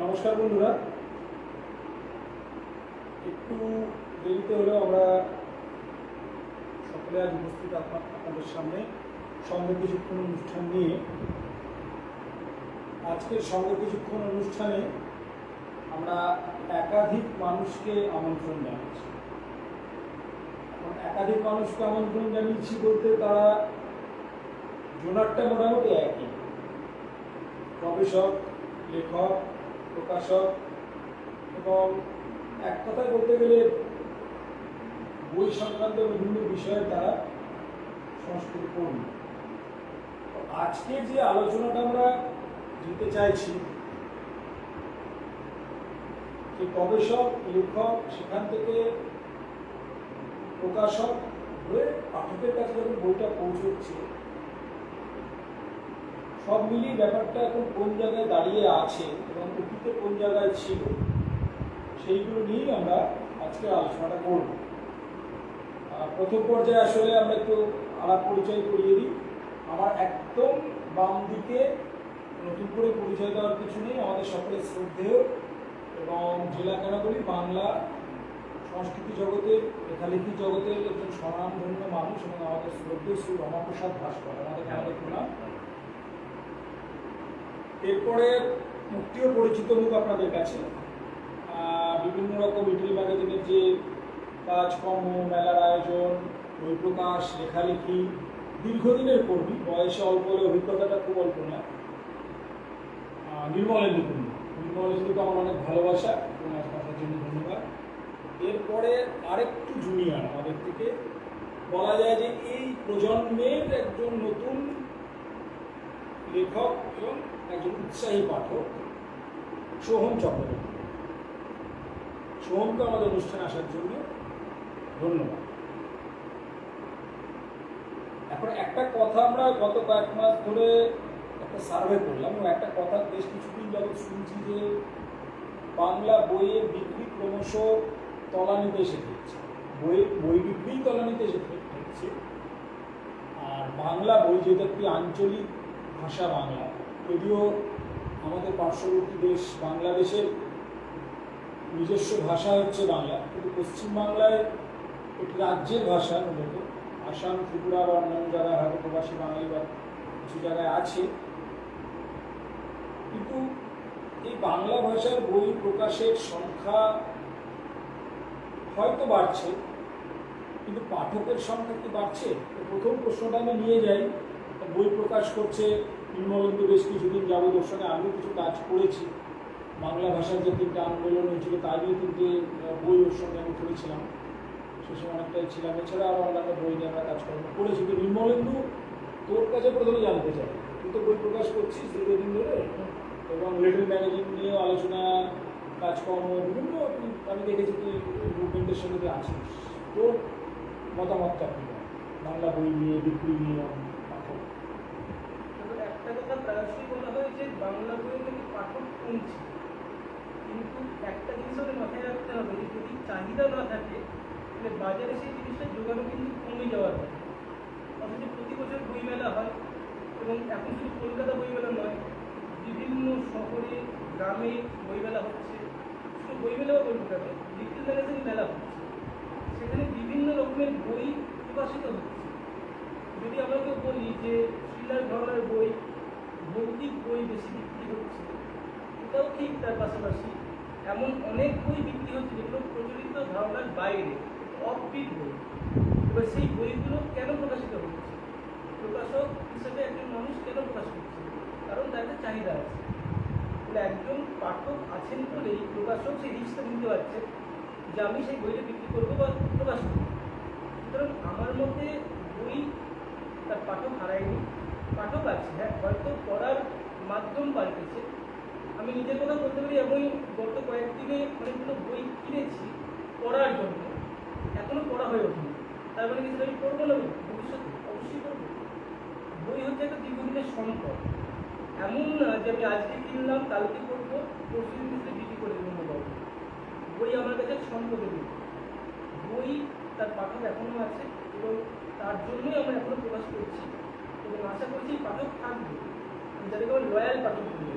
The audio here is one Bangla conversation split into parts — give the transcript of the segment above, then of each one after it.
নমস্কার বন্ধুরা, একটু দেরিতে হলেও আমরা সকলে আজ উপস্থিত আপনাদের সামনে সঙ্গে কিছুক্ষণ অনুষ্ঠান নিয়ে। আজকের সঙ্গে কিছুক্ষণ অনুষ্ঠানে আমরা একাধিক মানুষকে আমন্ত্রণ জানাচ্ছি। এখন একাধিক মানুষকে আমন্ত্রণ জানিয়েছি বলতে তারা জোনারটা মোটামুটি একই, গবেষক, লেখক, প্রকাশক এবং এক কথায় বলতে গেলে বই সংক্রান্ত বিভিন্ন বিষয়ে তারা সংস্কৃতি কর্মী। আজকে যে আলোচনাটা আমরা দিতে চাইছি, যে গবেষক, লেখক, সেখান থেকে প্রকাশক হয়ে পাঠকের কাছে যখন বইটা পৌঁছচ্ছে, সব মিলিয়ে ব্যাপারটা এখন কোন জায়গায় দাঁড়িয়ে আছে এবং অতীতে কোন জায়গায় ছিল, সেইগুলো নিয়েই আমরা আজকে আলোচনাটা করব। প্রথম পর্যায়ে আসলে আমরা একটু আলাপ পরিচয় করিয়ে দিই। আমার একদম বাম দিকে নতুন করে পরিচয় দেওয়ার কিছু নেই, আমাদের সকলের শ্রদ্ধেয় এবং জেলা কেন বলি বাংলা সংস্কৃতি জগতের, লেখালেখি জগতের একজন স্বনামধন্য মানুষ এবং আমাদের শ্রদ্ধেয় শ্রী রমাপ্রসাদ ভাস্কর, আমাদের প্রণাম। এরপরে মুক্তিও পরিচিত মুখ আপনাদের কাছে। বিভিন্ন রকম ইটালি ম্যাগাজিনের যে কাজকর্ম, মেলার আয়োজন, বই প্রকাশ, লেখালেখি, দীর্ঘদিনের কর্মী, বয়সে অল্প হলে অভিজ্ঞতাটা খুব অল্প না, নির্মলেন্দুকে আমার অনেক ভালোবাসা এবং আসার জন্য ধন্যবাদ। এরপরে আরেকটু জুনিয়র আমাদের থেকে, বলা যায় যে এই প্রজন্মের একজন নতুন লেখক এবং একজন উৎসাহী পাঠক, সোহম চক্রবর্তী। সোহমকে আমাদের অনুষ্ঠানে আসার জন্য ধন্যবাদ। এখন একটা কথা আমরা গত কয়েক মাস ধরে একটা সার্ভে করলাম এবং একটা কথা বেশ কিছুদিন যাবৎ শুনছি যে বাংলা বইয়ের বিক্রি ক্রমশ তলানিতে এসে ঠেকছে, বই বিক্রি তলানিতে এসে ঠেকছে। আর বাংলা বই যেহেতু একটি আঞ্চলিক ভাষা বাংলা, যদিও আমাদের পার্শ্ববর্তী দেশ বাংলাদেশের নিজস্ব ভাষা হচ্ছে বাংলা, কিন্তু পশ্চিমবাংলায় একটি রাজ্যের ভাষা, মূলত আসাম, ত্রিপুরা বা অন্যান্য জায়গায় হয়তো প্রবাসী বাঙালি বা কিছু জায়গায় আছে, কিন্তু এই বাংলা ভাষার বই প্রকাশের সংখ্যা হয়তো বাড়ছে, কিন্তু পাঠকের সংখ্যা কি বাড়ছে? প্রথম প্রশ্নটা আমি নিয়ে যাই। বই প্রকাশ করছে নির্মলেন্দু, বেশ কিছুদিন যাবৎ ওর সঙ্গে আমিও কিছু কাজ করেছি। বাংলা ভাষার যে তিনটে আন্দোলন হয়েছিল তার নিয়ে তিনটে বই ওর সঙ্গে আমি করেছিলাম, সে সময় অনেকটাই ছিলাম। এছাড়া আরও অন্যান্য বই নিয়ে আমরা কাজকর্ম করেছি। তো নির্মলেন্দু, তোর কাছে প্রথমে জানতে চাই, তুই তো বই প্রকাশ করছিস দীর্ঘদিন ধরে, এবং লিটল ম্যাগাজিন নিয়েও আলোচনা, কাজকর্ম বিভিন্ন, আমি দেখেছি তুই মুভমেন্টের সঙ্গে তুই আছিস। তোর মতামতটা কী বাংলা বই নিয়ে, বিক্রি নিয়ে? একটা কথা প্রায়শই বলা হয় যে বাংলা বই নাকি পাঠক কমছে, কিন্তু একটা জিনিস আমাদের মাথায় রাখতে হবে যে যদি চাহিদা না থাকে তাহলে বাজারে সেই জিনিসটা জোগানো কিন্তু কমে যাওয়ার কথা। অথচ প্রতি বছর বইমেলা হয়, এবং এখন শুধু কলকাতা বইমেলা নয়, বিভিন্ন শহরে গ্রামে বইমেলা হচ্ছে। শুধু বইমেলাও বলতে পারে, লিটল ম্যাগাজিন মেলা হচ্ছে, সেখানে বিভিন্ন রকমের বই প্রকাশিত হচ্ছে। যদি আমরা কেউ বলি যে থ্রিলার ধরনের বই, ভৌতিক বই বেশি বিক্রি হচ্ছে, এটাও ঠিক। তার পাশাপাশি এমন অনেক বই বিক্রি হচ্ছে যেগুলো প্রচলিত ধারণার বাইরে, অফবিট বই। এবার সেই বইগুলো কেন প্রকাশিত হচ্ছে? প্রকাশক হিসেবে একজন মানুষ কেন প্রকাশ করছে? কারণ তার একটা চাহিদা আছে। তাহলে একজন পাঠক আছেন বলেই প্রকাশক সেই রিস্কটা নিতে পারছে যে আমি সেই বইটা বিক্রি করবো বা প্রকাশ করবো। সুতরাং আমার মতে বই তার পাঠক হারায়নি, পাঠক আছে, হ্যাঁ, হয়তো পড়ার মাধ্যম পাল্টেছে। আমি নিজের কথা বলতে পারি, আমি গত কয়েকদিনে অনেকগুলো বই কিনেছি পড়ার জন্য, এখনো পড়া হয়ে ওঠেনি। তার মানে কিছু আমি পড়বো না, ভবিষ্যতে অবশ্যই পড়বো। বই হচ্ছে একটা দীর্ঘদিনের সম্পদ। এমন না যে আমি আজকে কিনলাম, কালকে পড়বো, পরশু দিন বিক্রি করে দেবো মোবাইল। বই আমার কাছে সম্পদের মতো। বই তার পাঠক এখনো আছে, এবং তার জন্যই আমরা এখনো প্রকাশ করছি, এবং আশা করছি পাঠক থাকবে, যাদেরকে আমার লয়াল পাঠক বলবে।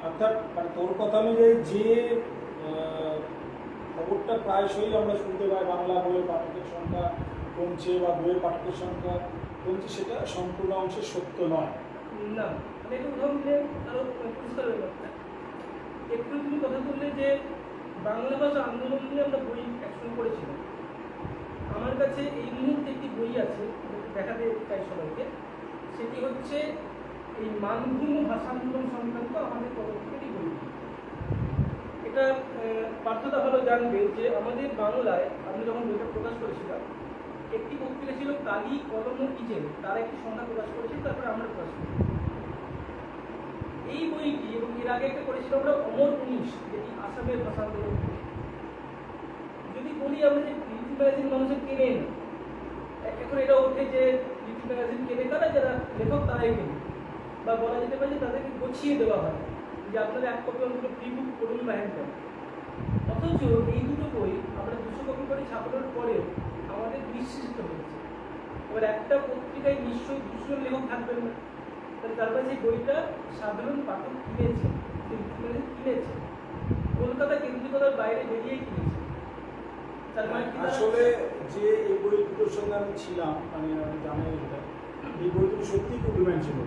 অর্থাৎ মানে তোর কথা অনুযায়ী যে খবরটা প্রায়শই আমরা শুনতে পাই, বাংলা বইয়ের পাঠকের সংখ্যা কমছে বা বইয়ের পাঠকের সংখ্যা কমছে, সেটা সম্পূর্ণ অংশে সত্য নয়। না, আমি একটা উদাহরণ দিলে আরো পরিষ্কার হয়ে যাচ্ছে। একটু তুমি কথা বললে যে বাংলা ভাষা আন্দোলন নিয়ে আমরা বই একসঙ্গে করেছিলাম। আমার কাছে এই মুহূর্তে একটি বই আছে, দেখাতে চাই সবাইকে। সেটি হচ্ছে এই মানভূম ভাষা আন্দোলন সংক্রান্ত আমাদের পদক্ষেপেরই বই। এটা পার্থতা ভালো জানবে যে আমাদের বাংলায় আমি যখন বইটা প্রকাশ করেছিলাম, একটি পত্রিকা ছিল কালি কলম ইজেল, তারা একটি সংখ্যা প্রকাশ করেছিল, তারপরে আমরা প্রকাশ করি এই বইটি। এবং এর আগে একটা করেছিল আমরা অমর 19, যেটি আসামের ভাষা আন্দোলন। যদি বলি আমরা যে লিটল ম্যাগাজিন মানুষের কেনে না, এখন এটা ওঠে যে লিটল ম্যাগাজিন কেনে কারা, যারা লেখক তারাই কেনে, বা বলা যেতে পারে যে তাদেরকে গোছিয়ে দেওয়া হয় যে আপনারা এক কপি অন্তত প্রি বুক করুন বা হ্যান্ড করেন। অথচ এই দুটো বই আমরা 200 কপি করে ছাপানোর পরেও আমাদের নিশ্চিত হয়েছে। এবার একটা পত্রিকায় নিশ্চয়ই 200 লেখক থাকবেন না, তাহলে তারপরে সেই বইটা সাধারণ পাঠক কিনেছে, কিনেছে কলকাতা কেন্দ্রিকতার বাইরে বেরিয়ে কিনেছে। তার মানে আসলে যে এই বই দুটোর সঙ্গে আমি ছিলাম, মানে আমি জানি এই বই দুটো সত্যিই খুব ডিমান্ড ছিল।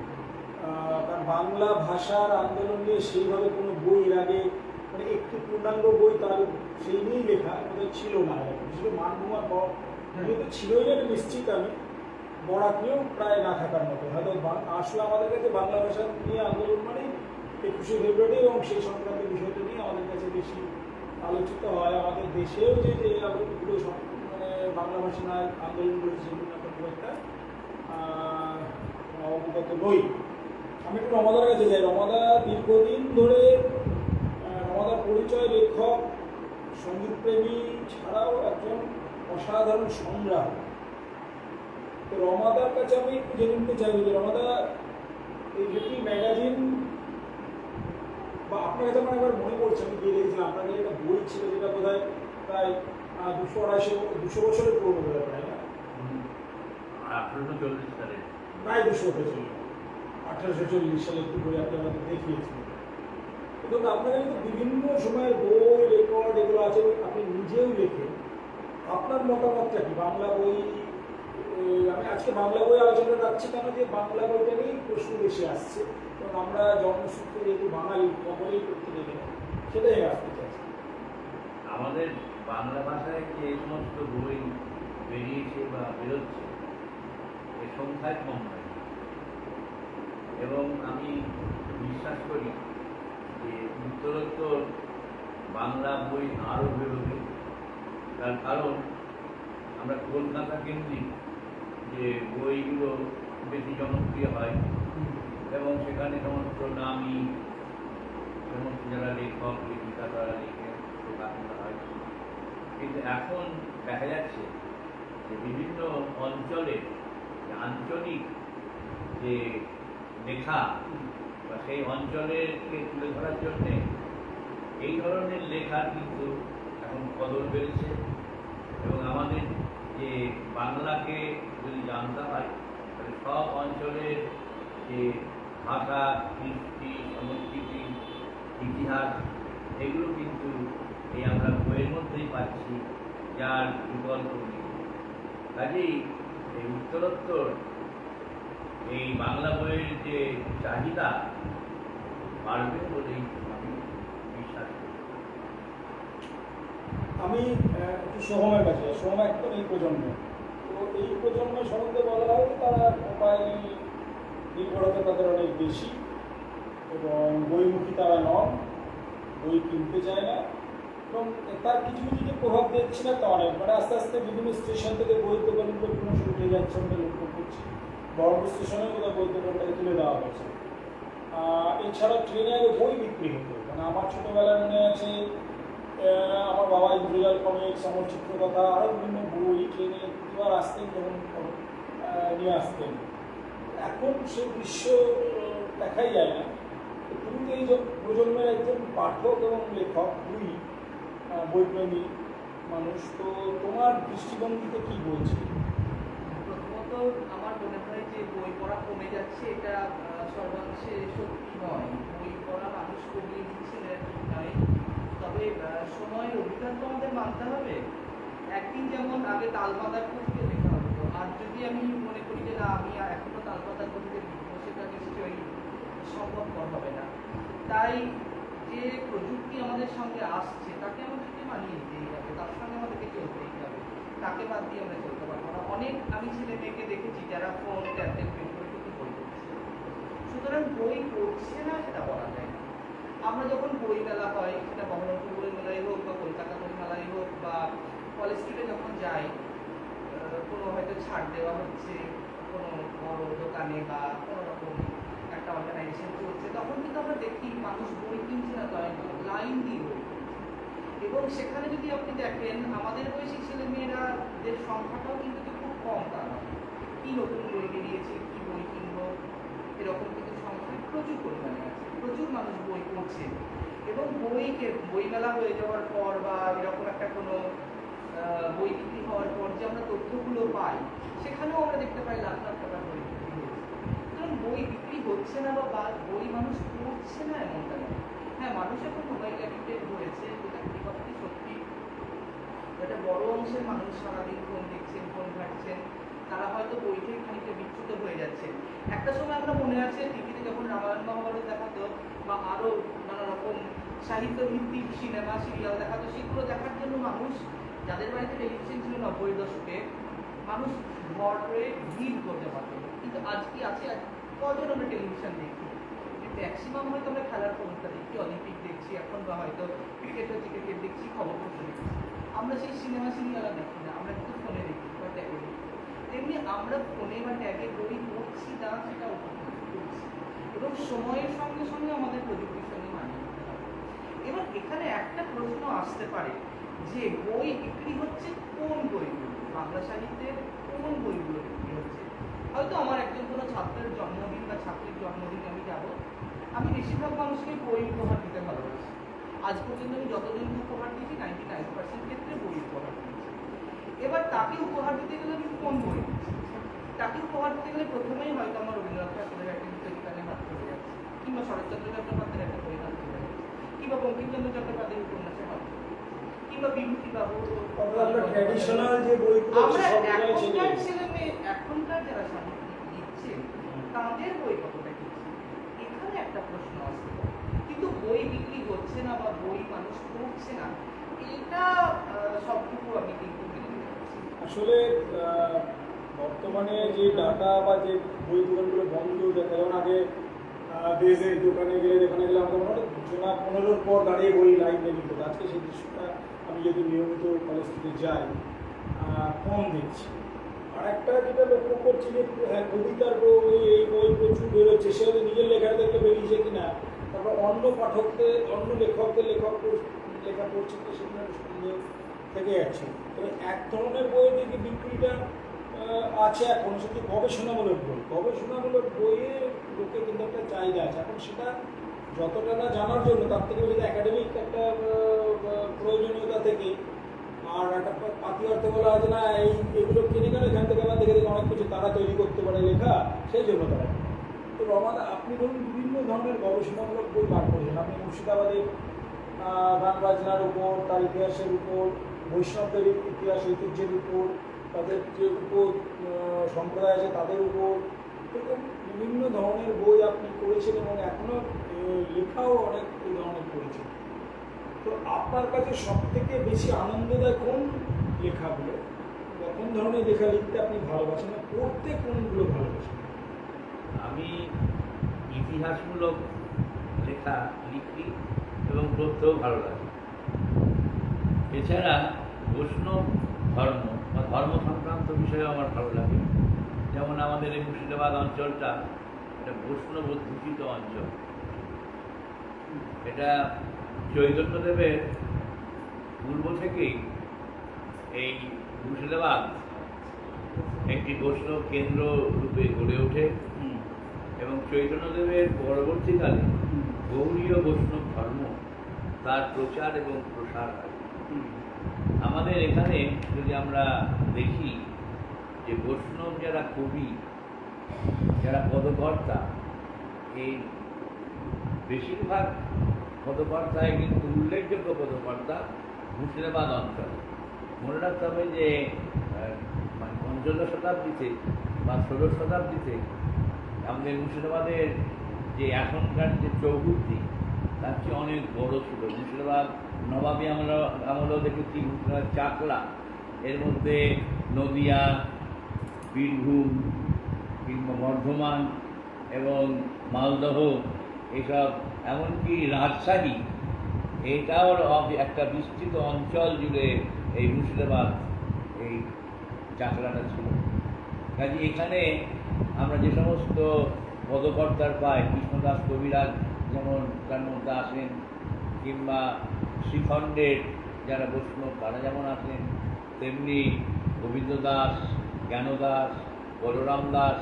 কারণ বাংলা ভাষার আন্দোলন নিয়ে সেইভাবে কোনো বই এর আগে, মানে একটু পূর্ণাঙ্গ বই তার সেই নিয়েই লেখা ওদের ছিল না। বিশেষ করে মানভূমার পর তো ছিলই না নিশ্চিত, আমি বরাত নিয়েও প্রায় না থাকার মতো। হয়তো আসলে আমাদের কাছে বাংলা ভাষা নিয়ে আন্দোলন মানে 21শে ফেব্রুয়ারি এবং সেই সংক্রান্ত বিষয়টা নিয়ে আমাদের কাছে বেশি আলোচিত হয়। আমাদের দেশেও যে আলোচনাগুলো মানে বাংলা ভাষা নিয়ে আন্দোলন করেছে সেগুলো একটা খুব একটা অবগত নই। আমি একটু রমাদার কাছে যাই। রমাদা দীর্ঘদিন ধরে, রমাদার পরিচয় লেখক, সঙ্গীতপ্রেমী ছাড়াও একজন অসাধারণ সংগ্রাম। তো রমাদার কাছে আমি একটু জেনে নিতে চাইব যে রমাদা এই লিটল ম্যাগাজিন, বা আপনার কাছে আমার একবার মনে পড়ছে, আমি গিয়ে দেখেছিলাম আপনার কাছে একটা বই ছিল যেটা বোধ হয় প্রায় 200-250 বছরের পুরোনো বোধ হয়, প্রায় না? 1840 সালে, প্রায় 200 বছর, 1840 সালে একটু বই আপনি আমাকে দেখিয়েছিলেন। কিন্তু আপনার কাছে তো বিভিন্ন সময়ের বই, রেকর্ড এগুলো আছে, আপনি নিজেও লেখেন। আপনার মতামতটা কি বাংলা বই? আমি আজকে বাংলা বই আলোচনা রাখছি কেন, যে বাংলা বইটা নিয়েই প্রশ্ন বেশি আসছে, এবং আমরা জন্মসূত্রে যেহেতু বাঙালি সকলেই করতে গেলে সেটাই আসতে চাইছি। আমাদের বাংলা ভাষায় যে এই সমস্ত বই বেরিয়েছে বা বেরোচ্ছে, এর সংখ্যায় কম নয়। এবং আমি বিশ্বাস করি যে উত্তরোত্তর বাংলা বই আরও বেরোবে, তার কারণ আমরা কলকাতা কেন্দ্রিক যে বইগুলো বেশি জনপ্রিয় হয় এবং সেখানে সমস্ত নামী সমস্ত যারা লেখক লেখিকা তারা লিখে প্রকাশ করা হয়। কিন্তু এখন দেখা যাচ্ছে যে বিভিন্ন অঞ্চলে আঞ্চলিক যে লেখা বা সেই অঞ্চলেরকে তুলে ধরার জন্যে এই ধরনের লেখা কিন্তু এখন কদর বেড়েছে এবং আমাদের যে বাংলাকে যদি জানতে হয় তাহলে সব অঞ্চলের যে ভাষা কৃষ্টি সংস্কৃতি ইতিহাস এগুলো কিন্তু এই আমরা বইয়ের মধ্যেই পাচ্ছি, যার বিকল্প নেই। কাজেই এই উত্তরোত্তর এই বাংলা বইয়ের যে চাহিদা বাড়বে বলেই আমি বিশ্বাস করি। আমি একটু সোহমের কাছে, সোহম একদম এই প্রজন্ম, তো এই প্রজন্মের সম্বন্ধে বলা হয় যে তারা মোবাইল নির্ভরতা তাদের অনেক বেশি এবং বইমুখী তারা নন, বই কিনতে চায় না এবং তার কিছু কিছু যে প্রভাব দেখছি না তা অনেক, মানে আস্তে আস্তে বিভিন্ন স্টেশন থেকে বই দোকানগুলো ক্রমশ উঠে যাচ্ছে আমরা লক্ষ্য করছি। বড় স্টেশনে কোথাও বই দোকানটাকে তুলে দেওয়া হয়েছে। এছাড়া ট্রেনে আগে বই বিক্রি হতো, মানে আমার ছোটোবেলায় মনে আছে আমার বাবা ইন্দ্রজাল কমিক্স, আমার চিত্রকথা, আরও বিভিন্ন বই ট্রেনে প্রতিবার আসতেন যখন নিয়ে আসতেন। এখন সে দৃশ্য দেখাই যায় না। তুমি তো এই প্রজন্মের একজন পাঠক এবং লেখক, বইপ্রেমী মানুষ, তো তোমার দৃষ্টিভঙ্গিতে কি বলছে? প্রথমত আমার মনে হয় যে বই পড়া কমে যাচ্ছে, এটা সর্বাংশে সত্যি নয়। বই পড়া মানুষ কমিয়ে দিচ্ছিলেন নয়, তবে সময়ের অভিজ্ঞতা তো আমাদের মানতে হবে। একদিন যেমন আগে তালপাতার কবিতে লেখা হতো, আর যদি আমি মনে করি যে না আমি এখনো তালপাতার কবিতে লিখবো, সেটা নিশ্চয়ই সম্ভবপর হবে না। তাই যে প্রযুক্তি আমাদের সঙ্গে আসছে তাকে আমাদেরকে মানিয়ে নিতেই হবে, তার সঙ্গে আমাদেরকে চলতেই হবে, তাকে বাদ দিয়ে আমরা চলতে পারবো না। অনেক আমি ছেলে মেয়েকে দেখেছি যারা ফোন ট্যাবলেট বের করে কিন্তু বই পড়ছে, সুতরাং বই পড়ছে না সেটা বলা যায় না। আমরা যখন বই মেলা হয়, সেটা বহরমপুর বই মেলাই হোক বা কলকাতা বই মেলাই হোক বা কলেজ স্ট্রিটে যখন যাই, কোনো হয়তো ছাড় দেওয়া হচ্ছে কোনো বড় দোকানে বা কোনো রকম একটা অর্গানাইজেশন চলছে, তখন কিন্তু আমরা দেখি মানুষ বই কিনছে না, লাইন দিয়ে বই কিনছে। এবং সেখানে যদি আপনি দেখেন আমাদের বয়সী ছেলে মেয়েরাদের সংখ্যাটাও কিন্তু খুব কম, তা নয়। কি নতুন বই বেরিয়েছে, কি বই কিনবো, এরকম কিন্তু সংখ্যা প্রচুর পরিমাণে আছে, প্রচুর মানুষ বই পড়ছে। এবং বই মেলা হয়ে যাওয়ার পর বা এরকম একটা কোনো বই বিক্রি হওয়ার পর যে আমরা তথ্যগুলো পাই, সেখানেও আমরা দেখতে পাই লাখ লাখ টাকার বই বিক্রি হচ্ছে। সুতরাং বই বিক্রি হচ্ছে না বা বই মানুষ পড়ছে না এমনটা নয়। হ্যাঁ, মানুষ এখন মোবাইল অ্যাডিক্টেড হয়েছে, যেটা এই কথাটি সত্যি। একটা বড় অংশের মানুষ সারাদিন ফোন দেখছেন, ফোন ঘাটছেন, তারা হয়তো বই থেকে খানিকটা বিচ্যুত হয়ে যাচ্ছে। একটা সময় আমরা মনে আছে টিভিতে যখন রামায়ণ মহাভারত দেখাতো বা আরও নানা রকম সাহিত্য ভিত্তিক সিনেমা সিরিয়াল দেখাতো, সেগুলো দেখার জন্য মানুষ, যাদের বাড়িতে টেলিভিশন ছিল 90-এর দশকে, মানুষ ঘর করে ভিড় করতে পারতো। কিন্তু আজ কি আছে, কজন আমরা টেলিভিশন দেখি? ম্যাক্সিমাম হয়তো আমরা খেলার খবরটা দেখি, অলিম্পিক দেখছি এখন, বা হয়তো ক্রিকেট হচ্ছে ক্রিকেট দেখছি, খবরপত্র দেখছি। আমরা সেই সিনেমা সিরিয়াল দেখি না, আমরা কিন্তু ফোনে দেখি বা ট্যাবে দেখি। তেমনি আমরা ফোনে বা ট্যাবে বই পড়ছি না, সেটা উপভোগ করছি এবং সময়ের সঙ্গে সঙ্গে আমাদের প্রযুক্তির সঙ্গে মানিয়ে নিতে হবে। এবার এখানে একটা প্রশ্ন আসতে পারে যে বই বিক্রি হচ্ছে কোন বইগুলো, বাংলা সাহিত্যের কোন বইগুলো বিক্রি হচ্ছে? হয়তো আমার একজন কোনো ছাত্রের জন্মদিন বা ছাত্রীর জন্মদিনে আমি যাব, আমি বেশিরভাগ মানুষকে বই উপহার দিতে ভালোবাসি। আজ পর্যন্ত আমি যতজন উপহার দিয়েছি 99% ক্ষেত্রে বই উপহার দিয়েছি। এবার তাকে উপহার দিতে গেলে আমি কোন বই দিচ্ছি? তাকে উপহার দিতে গেলে প্রথমেই হয়তো আমার রবীন্দ্রনাথ ঠাকুরের একটা গীতানে হাত চলে যাচ্ছে, কিংবা শরৎচন্দ্র চট্টোপাধ্যায়ের একটা বই হাত চলে যাচ্ছে, কিংবা বঙ্কিমচন্দ্র চট্টোপাধ্যায়ের উপন্যাসে হাত চলে যাচ্ছে, কিংবা বিভূতিবাবু। আমরা এখনকার ছেলে মেয়ে, এখনকার যারা সাহিত্য লিখছে তাদের বই কতটা কিনছে, এখানে একটা প্রশ্ন আসছে। কিন্তু বই বিক্রি হচ্ছে না বা বই মানুষ পড়ছে না, এটা সবটুকু আমি কিন্তু মেনে নিতে পারছি। আসলে বর্তমানে যে ডাটা বা যে বই দোকানগুলো বন্ধ দেখা, যেমন আগে দেশের দোকানে গেলে, দোকানে গেলে আমাদের মনে হয় 15-র পর দাঁড়িয়ে বই লাইন নিয়ে নিতে, আজকে সেই দৃশ্যটা আমি যদি নিয়মিত কলেজ থেকে যাই কম দেখছি। আর একটা যেটা লক্ষ্য করছি যে হ্যাঁ কবিতার বই এই বই প্রচুর বেরোচ্ছে, সে হয়তো নিজের লেখাটা দেখলে বেরিয়েছে কিনা, তারপর অন্য পাঠকদের অন্য লেখকদের লেখা পড়ছে তো সেখানে সন্দেহ থেকে যাচ্ছে। তবে এক ধরনের বইয়ের দিকে বিক্রিটা আছে এখন, সেটি গবেষণামূলক বই। গবেষণামূলক বইয়ে লোকে কিন্তু একটা চাহিদা আছে এখন, সেটা যতটা না জানার জন্য তার থেকে বেশি একাডেমিক একটা প্রয়োজনীয়তা থেকে, আর একটা পাতি অর্থে বলা আছে না এগুলো কিনে গেলে এখান থেকে আবার দেখে দেখে অনেক কিছু তারা তৈরি করতে পারে লেখা, সেই জন্য তারা। তো রমাদা, আপনি ধরুন বিভিন্ন ধরনের গবেষণামূলক বই বার করেছেন। আপনি মুর্শিদাবাদের গান বাজনার উপর, তার ইতিহাসের উপর, বৈষ্ণবদের ইতিহাস ঐতিহ্যের উপর, তাদের যে উপর সম্প্রদায় আছে তাদের উপর, এরকম বিভিন্ন ধরনের বই আপনি করেছেন এবং এখনও লেখাও অনেক এই ধরনের করেছেন। তো আপনার কাছে সব থেকে বেশি আনন্দদায়ক কোন লেখাগুলো বা কোন ধরনের লেখা লিখতে আপনি ভালোবাসেন, পড়তে কোনগুলো ভালোবাসেন? আমি ইতিহাসমূলক লেখা লিখি এবং পড়তেও ভালো লাগে। এছাড়া বৈষ্ণব ধর্ম বা ধর্ম সংক্রান্ত বিষয়ে আমার ভালো লাগে। যেমন আমাদের এই মুর্শিদাবাদ অঞ্চলটা এটা বৈষ্ণব অধ্যুষিত অঞ্চল। এটা চৈতন্যদেবের পূর্ব থেকেই এই মুর্শিদাবাদ একটি বৈষ্ণব কেন্দ্র রূপে গড়ে ওঠে এবং চৈতন্যদেবের পরবর্তীকালে গৌড়ীয় বৈষ্ণব ধর্ম তার প্রচার এবং প্রসার হয়। আমাদের এখানে যদি আমরা দেখি যে বৈষ্ণব যারা কবি, যারা পদকর্তা, এই বেশিরভাগ পদকর্তায় কিন্তু উল্লেখযোগ্য পদকর্তা মুর্শিদাবাদ অঞ্চল। মনে রাখতে হবে যে মানে পঞ্চদশ শতাব্দীতে বা ষোড়শ শতাব্দীতে আমাদের মুর্শিদাবাদের যে এখনকার যে চৌহদ্দি তার চেয়ে অনেক বড় ছিল। মুর্শিদাবাদ নবাবী আমরাও দেখেছি মুর্শিদাবাদ চাকলা, এর মধ্যে নদিয়া, বীরভূম কিংবা বর্ধমান এবং মালদহ, এইসব এমনকি রাজশাহী, এইটাও একটা বিস্তৃত অঞ্চল জুড়ে এই মুর্শিদাবাদ এই চাকলাটা ছিল। কাজে এখানে আমরা যে সমস্ত পদকর্তার পাই, কৃষ্ণদাস কবিরাজ যেমন তার মধ্যে আসেন, কিংবা শ্রীখণ্ডের যারা বৈষ্ণব তারা যেমন আসেন, তেমনি গোবিন্দ দাস, জ্ঞানদাস, বলরাম দাস,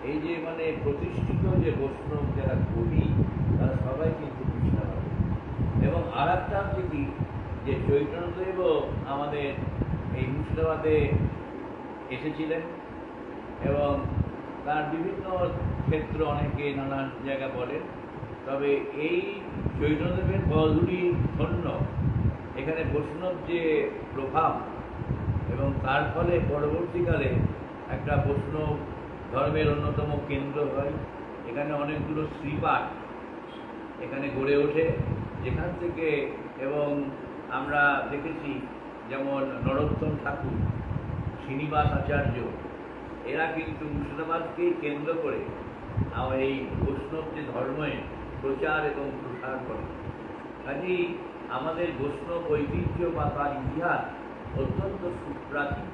এই যে মানে প্রতিষ্ঠিত যে বৈষ্ণব যারা কবি তারা সবাই কিন্তু মুর্শিদাবাদে। এবং আর একটা হচ্ছে কি যে চৈতন্যদেবও আমাদের এই মুর্শিদাবাদে এসেছিলেন এবং তার বিভিন্ন ক্ষেত্র অনেকে নানান জায়গা বলেন। তবে এই চৈতন্যদেবের পদধূলি ধন্য এখানে বৈষ্ণব যে প্রভাব এবং তার ফলে পরবর্তীকালে একটা বৈষ্ণব ধর্মের অন্যতম কেন্দ্র হয়। এখানে অনেকগুলো শ্রীপাঠ এখানে গড়ে ওঠে যেখান থেকে, এবং আমরা দেখেছি যেমন নরোত্তম ঠাকুর, শ্রীনিবাস আচার্য, এরা কিন্তু মুর্শিদাবাদকেই কেন্দ্র করে এই বৈষ্ণব যে ধর্মের প্রচার এবং প্রসার করে। কাজেই আমাদের বৈষ্ণব ঐতিহ্য বা তার ইতিহাস অত্যন্ত সুপ্রাচীন।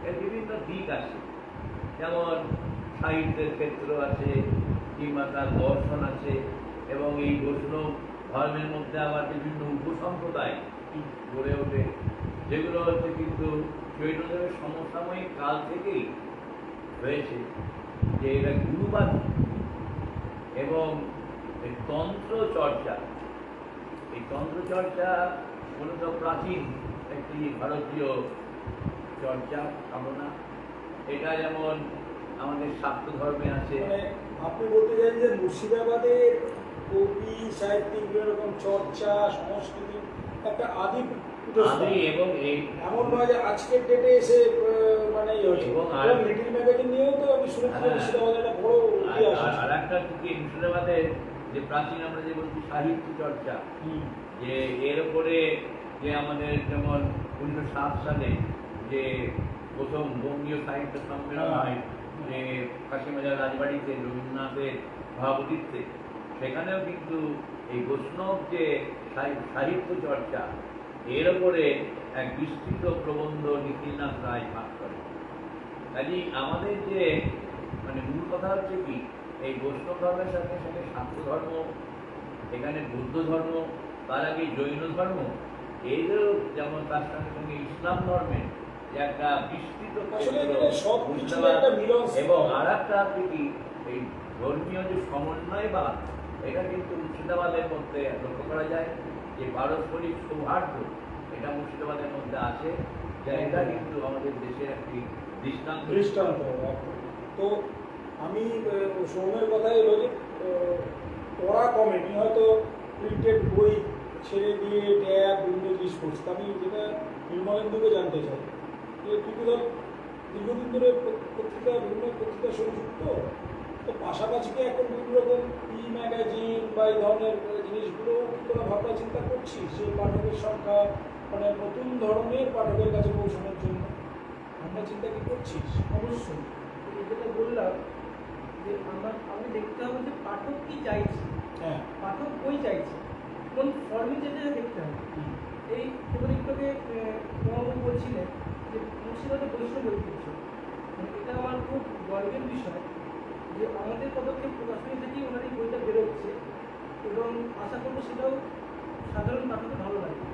এর বিভিন্ন দিক আছে, যেমন সাহিত্যের ক্ষেত্র আছে কিংবা তার দর্শন আছে, এবং এই বৈষ্ণব ধর্মের মধ্যে আবার বিভিন্ন উপসম্প্রদায় গড়ে ওঠে, যেগুলো হচ্ছে কিন্তু চৈতন্যদেবের সমসাময়িক কাল থেকেই হয়েছে। যে এরা গুরুবাদ এবং এই তন্ত্র চর্চা, এই তন্ত্র চর্চা মূলত প্রাচীন একটি ভারতীয় চর্চা ভাবনা। এটা যেমন আমাদের শাক্ত ধর্মে আছে। মানে আপনি বলতে চান যে মুর্শিদাবাদের কবি সাহিত্যিক এরকম চর্চা সংস্কৃতি একটা আদি এবং এই এমন নয় যে আজকের ডেটে এসে মানে লিটিল ম্যাগাজিন নিয়েও তো আমি শুনেছি মুর্শিদাবাদের একটা বড় ইতিহাস। আর একটা কি মুর্শিদাবাদের যে প্রাচীন আমরা যে বলছি সাহিত্য চর্চা, যে এর উপরে যে আমাদের যেমন 1907 সালে যে প্রথম বঙ্গীয় সাহিত্য সম্মেলন হয় যে কাশিমবাজার রাজবাড়িতে রবীন্দ্রনাথের সভাপতিত্বে, সেখানেও কিন্তু এই বৈষ্ণব যে সাহিত্য চর্চা এর ওপরে এক বিস্তৃত প্রবন্ধ নিখিলনাথ রায় পাঠ করে। কাজেই আমাদের যে মানে মূল কথা হচ্ছে কি, এই বৈষ্ণব ধর্মের সাথে সাথে শাক্ত ধর্ম, এখানে বৌদ্ধ ধর্ম, তার আগে জৈন ধর্ম, এদেরও যেমন তার সঙ্গে সঙ্গে ইসলাম ধর্মের যে একটা বিস্তৃত আসলে ক্ষেত্র, এখানে সব কিছুর মুর্শিদাবাদ একটা মিলন এবং আর একটা হচ্ছে কি এই ধর্মীয় যে সমন্বয় বা এটা কিন্তু মুর্শিদাবাদের মধ্যে লক্ষ্য করা যায় যে পারস্পরিক সৌহার্দ্য এটা মুর্শিদাবাদের মধ্যে আছে, যা এটা কিন্তু আমাদের দেশের একটি দৃষ্টান্ত। দৃষ্টান্ত। তো আমি সৌমের কথা এলো যে পড়া কমেনি, হয়তো প্রিন্টেড বই ছেড়ে দিয়ে ট্যাব বিভিন্ন জিনিস পড়ছি। আমি যেটা নির্মলেন্দুকে জানতে চাই যে তুই তো ধর দীর্ঘদিন ধরে পত্রিকা বিভিন্ন পত্রিকার সঙ্গে যুক্ত, তো পাশাপাশি কি এখন বিভিন্ন রকম ম্যাগাজিন বা এই ধরনের জিনিসগুলো কি তোরা ভাবনা চিন্তা করছিস যে পাঠকের সংখ্যা মানে নতুন ধরনের পাঠকের কাছে পৌঁছানোর জন্য ভাবনা চিন্তা কি করছিস? অবশ্যই যেটা বললাম যে আমি দেখতে হবে যে পাঠক কি চাইছে, হ্যাঁ, পাঠক বই চাইছে, কোন ফর্মে যেটা দেখতে হবে। এই এবার একটুকে মহাবাবু বলছিলেন যে মুর্শিদাবাদে বৈষ্ণব ঐতিহ্য, এটা আমার খুব গর্বের বিষয় যে আমাদের পদক্ষেপ প্রকাশনী থেকেই ওনার এই বইটা বেরোচ্ছে এবং আশা করবো সেটাও সাধারণ পাঠকের ভালো লাগবে।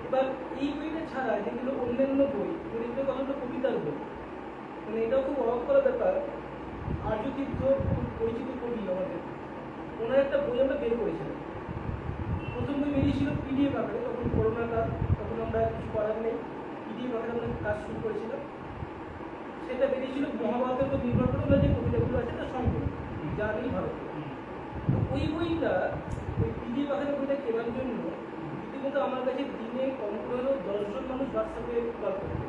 এবার এই বইটা ছাড়া যেগুলো অন্যান্য বই, যেগুলো কতটা কবিতার বই, মানে এটাও খুব অবাক করার ব্যাপার। আর্যতীর্থ খুব পরিচিত কবি আমাদের, ওনার একটা বই আমরা বের করেছিলাম। প্রথম বই বেরিয়েছিল পিডিএফ আকারে, তখন করোনা কাল, তখন আমরা কিছু করার নেই, পিডিএফ আকারে আমরা কাজ শুরু করেছিলাম। সেটা বেরিয়েছিল মহাভারতের উপর নির্ভর করে ওনার যে কবিতাগুলো আছে তার সংকলন, যা নেই ভারত। তো ওই বইটা, ওই পিডিএফ আকারে বইটা কেনার জন্য রীতিমতো আমার কাছে দিনে কম করে হলেও 10 জন মানুষ হোয়াটসঅ্যাপে কল করবে।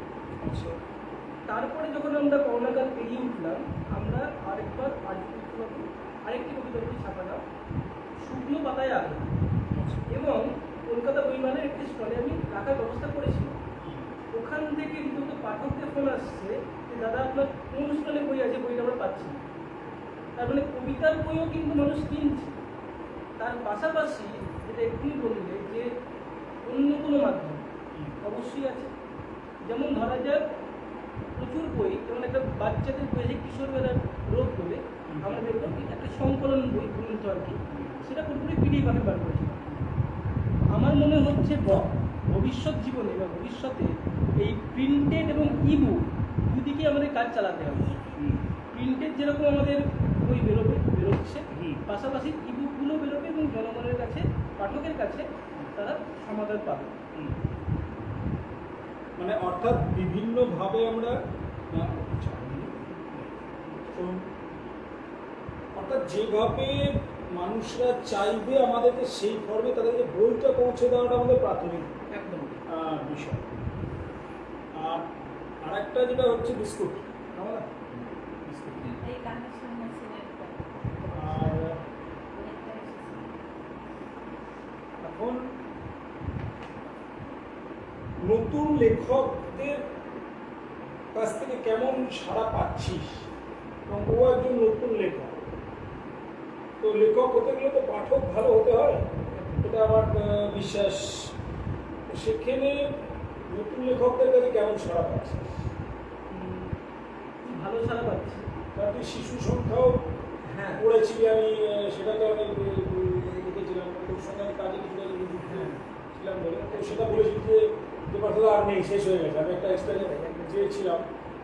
তারপরে যখন আমরা করোনাকাল পেরিয়ে উঠলাম, আমরা আরেকবার আরেকটি কবিতা বই ছাপালাম শুকনো পাতায় আগে, এবং কলকাতা বইমেলার একটি স্টলে আমি রাখার ব্যবস্থা করেছিলাম। ওখান থেকে রীতিমতো পাঠকদের ফোন আসছে যে দাদা আপনার কোন স্টলে বই আছে, বইটা আমরা পাচ্ছি না। তার মানে কবিতার বইও কিন্তু মানুষ কিনছে। তার পাশাপাশি যেটা এক্ষুনি বললে যে অন্য কোনো মাধ্যম অবশ্যই আছে, যেমন ধরা যাক প্রচুর বই, যেমন একটা বাচ্চাদের বই আছে কিশোর বেলার রোগ বলে, আমরা দেখলাম একটা সংকলন বই গ্রন্থ আর কি, সেটা পুরোপুরি পিডিএফ আমি বার করেছিলাম। আমার মনে হচ্ছে ভবিষ্যৎ জীবনে বা ভবিষ্যতে এই প্রিন্টেড এবং ইবুক দুদিকে আমাদের কাজ চালাতে হবে। প্রিন্টেড যেরকম আমাদের বই বেরোচ্ছে, পাশাপাশি ইবুকগুলো বেরোবে এবং জনগণের কাছে, পাঠকের কাছে তারা সমাধান পাবে। মানে অর্থাৎ বিভিন্নভাবে আমরা অর্থাৎ যেভাবে মানুষরা চাইবে আমাদেরকে সেই ফর্মে তাদেরকে বইটা পৌঁছে দেওয়াটা আমাদের প্রাথমিক একদম বিষয়। আর আরেকটা যেটা হচ্ছে বিস্কুট, আমরা আর এখন নতুন লেখকদের কাছ থেকে কেমন সাড়া পাচ্ছিস? এবং ও একজন নতুন লেখক, তো লেখক হতে গেলে তো পাঠক ভালো হতে হয়, এটা আমার বিশ্বাস। সেখানে নতুন লেখকদের কাছে কেমন সাড়া পাচ্ছিস? ভালো সাড়া পাচ্ছি। তার তুই শিশু সংখ্যাও হ্যাঁ পড়েছিলি, আমি সেটা তো আমি লিখেছিলাম, তোর সঙ্গে আমি কাজে কিছুটা যুক্ত ছিলাম বলে, তো সেটা বলেছি যে পাঠক আর নেই, শেষ হয়ে গেছে। আমি একটা এক্সট্রা চেয়েছিলাম,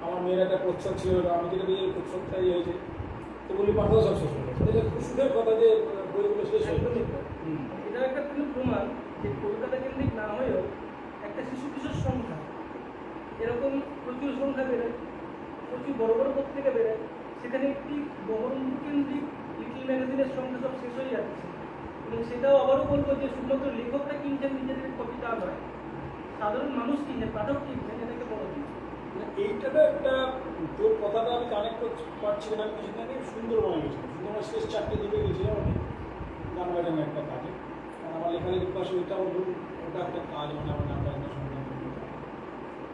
আমার মেয়ের একটা প্রচ্ছদ ছিল, আমি যেটা দিয়ে প্রচ্ছদটা হয়েছে, তো বলি পাঠক সব শেষ হয়ে গেছে। এটা খুব সুখের কথা যে বইগুলো শেষ হয়ে গেছে। এটা একটা কিন্তু প্রমাণ যে কলকাতা কেন্দ্রিক না হয়েও একটা শিশু কিশোর সংখ্যা এরকম প্রচুর সংখ্যা বেড়ায়, প্রচুর বড় বড় পত্রিকা বেড়ায়, সেখানে একটি বহরমপুর কেন্দ্রিক লিটল ম্যাগাজিনের সংখ্যা সব শেষ হয়ে যাচ্ছে। এবং সেটাও আবারও বলবো যে শুধুমাত্র লেখকরা কিনছেন নিজেদের কপি তা নয়, সাধারণ মানুষ কিনছেন, পাঠক কিনছেন, এটাকে বড় দিন। এইটাটা একটা তোর কথাটা আমি কানেক্ট করতে পারছি না। আমি কিছুদিন আগে সুন্দরবনে গেছিলাম, সুন্দরবন শেষ 4টে দিকে গেছিলাম আমি গান বাজানো একটা কাজে। আমার লেখালেখির পাশে ওইটা ওটা একটা কাজ, মানে আমার গান বাজানোর সঙ্গে।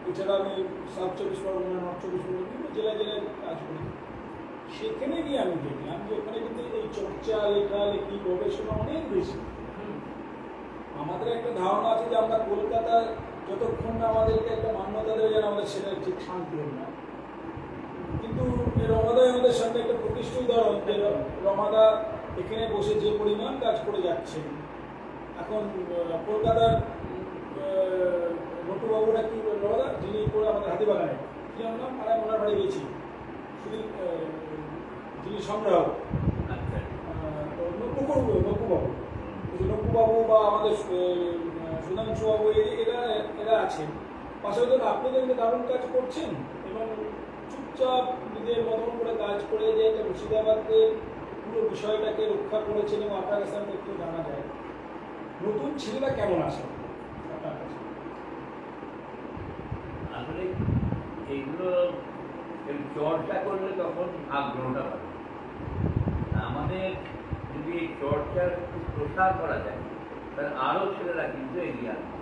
এছাড়া আমি সাউথ 24 পরগনা, নর্থ 24 পরগনা বিভিন্ন জেলায় জেলায় কাজ করি। সেখানে গিয়ে আমি দেখলাম যে ওখানে কিন্তু এই চর্চা, লেখালেখি, গবেষণা অনেক বেশি। আমাদের একটা ধারণা আছে যে আমরা কলকাতায় যতক্ষণ না আমাদেরকে একটা মান্যতা দেবে যেন আমাদের সেটা ঠিক শান্তি হল না। কিন্তু রমাদাই আমাদের সামনে একটা প্রতিষ্ঠিত উদাহরণ যে রমাদা এখানে বসে যে পরিমাণ কাজ করে যাচ্ছেন। এখন কলকাতার নটুবাবুরা কি রমাদা যিনি করে আমাদের হাতিবাগানে কি আমরা পাড়ায় ওনার বাড়ি গেছি শুধু যিনি সংগ্রাহক আচ্ছা, নকুবাবু বা আমাদের সুধাংশুবাবু এরা আছেন। পাশাপাশি আপনাদের দারুণ কাজ করছেন এবং চুপচাপ নিজের মতন করে কাজ করে যে একটা মুর্শিদাবাদের পুরো বিষয়টাকে রক্ষা করেছেন এবং আপনার কাছে আমি একটু জানা যায় নতুন ছেলেরা কেমন আসে আপনার কাছে? আসলে এইগুলো চর্চা করলে তখন আগ্রহটা পাবে। আমাদের যদি এই চর্চার একটু প্রসার করা যায় তাহলে আরও ছেলেরা কিন্তু এগিয়ে আসবে।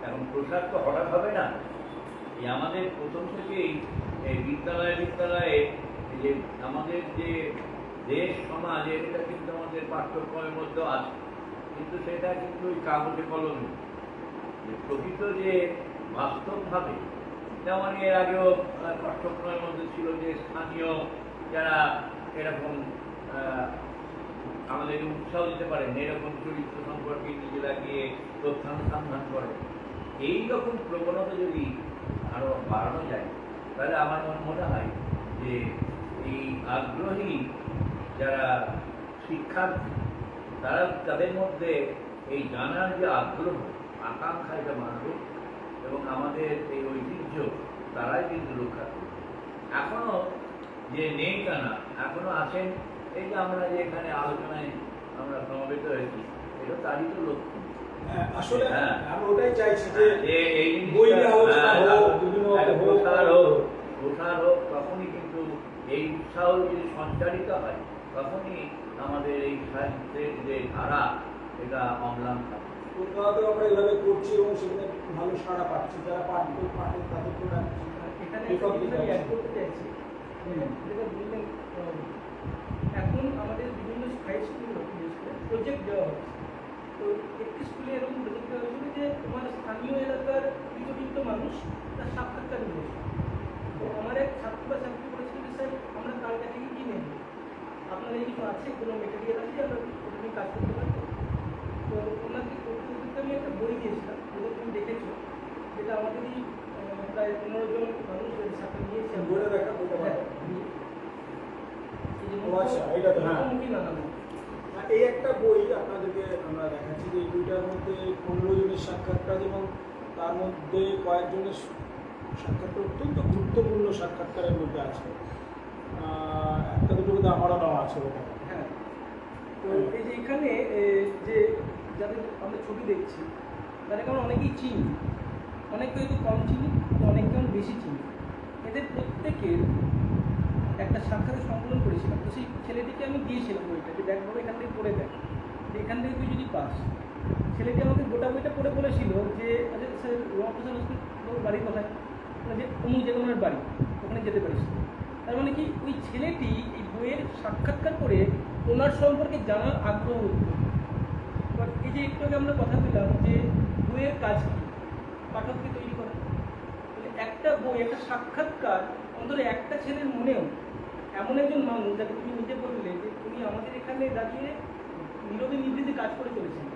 এখন প্রসার তো হঠাৎ হবে না। এই আমাদের প্রথম থেকেই এই বিদ্যালয়ে যে আমাদের যে দেশ সমাজ এটা কিন্তু আমাদের পাঠ্যক্রমের মধ্যেও আছে, কিন্তু সেটা কিন্তু ওই কাগজে কলমে প্রকৃত যে বাস্তবভাবে, যেমন এর আগেও পাঠ্যক্রমের মধ্যে ছিল যে স্থানীয় যারা এরকম আমাদের উৎসাহ দিতে পারেন এরকম চরিত্র সম্পর্কে নিজেরা গিয়ে তথ্যানুসন্ধান করে, এইরকম প্রবণতা যদি আরো বাড়ানো যায় তাহলে আমার মনে হয় যে এই আগ্রহী যারা শিক্ষার্থী তারা তাদের মধ্যে এই জানার যে আগ্রহ আকাঙ্ক্ষা এটা বাড়বে এবং আমাদের এই ঐতিহ্য তারাই কিন্তু রক্ষা করবে। এখনো যে নেই তা না, এখনো আছেন। এই যে আমরা যে এখানে আলোচনায় আমরা সমবেত হয়েছি এটা তারই তো লক্ষ্য। আসলে হ্যাঁ, আমি ওটাই চাইছি যে এই বই নিয়ে আলোচনা হোক, বিভিন্ন প্রসার হোক, তখনই কিন্তু এই উৎসাহ যদি সঞ্চারিত হয় তখনই আমাদের এই সাহিত্যের যে ধারা এটা অম্লান থাকে। কলকাতাতেও আমরা এভাবে করছি এবং সেখানে ভালো সাড়া পাচ্ছি, যারা পাঠে তাদের প্রোডাক্ট এখানে একটা জিনিস আমি অ্যাড করতে চাইছি, যেটা বললেন এখন আমাদের বিভিন্ন হাই স্কুল প্রজেক্ট দেওয়া হচ্ছে। তো একটি স্কুলে এরকম প্রজেক্ট দেওয়া হয়েছিল যে তোমার স্থানীয় এলাকার বিতর্কিত মানুষ তার সাক্ষাৎকার নিয়ে এসে। তো আমার এক ছাত্র বা ছাত্রী বলেছিল যে স্যার আমরা তার কাছে কি নেব, আপনার এই কিছু আছে, কোনো মেটেরিয়াল আছে আমরা ওটা নিয়ে কাজ করতে পারবো। তো ওনাকে করতে করতে আমি একটা বই দিয়েছিলাম, যেটা তুমি দেখেছো, যেটা আমাদেরই প্রায় 15 জন মানুষ সাথে নিয়েছে। বইটা দেখা বলতে পারো। আচ্ছা, এটা তো হ্যাঁ, মুখোমুখি নানান এই একটা বই আপনাদেরকে আমরা দেখাচ্ছি যে এই বইটার মধ্যে 15 জনের সাক্ষাৎকার এবং তার মধ্যে কয়েকজনের সাক্ষাৎকার অত্যন্ত গুরুত্বপূর্ণ সাক্ষাৎকারের মধ্যে আছে। একটা দুটো মধ্যে আমারও নাম আছে ওটা। হ্যাঁ। তো এই যে এখানে যে যাদের আমরা ছবি দেখছি তাদেরকে আমরা অনেকেই চিনি, অনেকে হয়তো কম চিনি, অনেকে আমরা বেশি চিনি। এদের প্রত্যেকের একটা সাক্ষাৎ সংকলন করেছিলাম। তো সেই ছেলেটিকে আমি দিয়েছিলাম বইটা, যে দেখ বাবা এখান থেকে পড়ে দেখ, যে এখান থেকে তুই যদি পাস। ছেলেটি আমাকে গোটা বইটা পড়ে বলেছিল যে আচ্ছা স্যার রমাপ্রসাদ হসপিটাল বাড়ি কোথায়, যে অমুক জায়গায় ওনার বাড়ি, ওখানে যেতে পারিস। তার মানে কি ওই ছেলেটি এই বইয়ের সাক্ষাৎকার করে ওনার সম্পর্কে জানার আগ্রহ হতো। এবার এই যে একটু আগে আমরা কথা বললাম যে বইয়ের কাজ কী, পাঠককে তৈরি করা। একটা বই, একটা সাক্ষাৎকার অন্তত একটা ছেলের মনেও এমন একজন মানুষ যাকে তুমি নিজে বললে যে তুমি আমাদের এখানে দাঁড়িয়ে নীরবে নিভৃতে কাজ করে চলেছেন।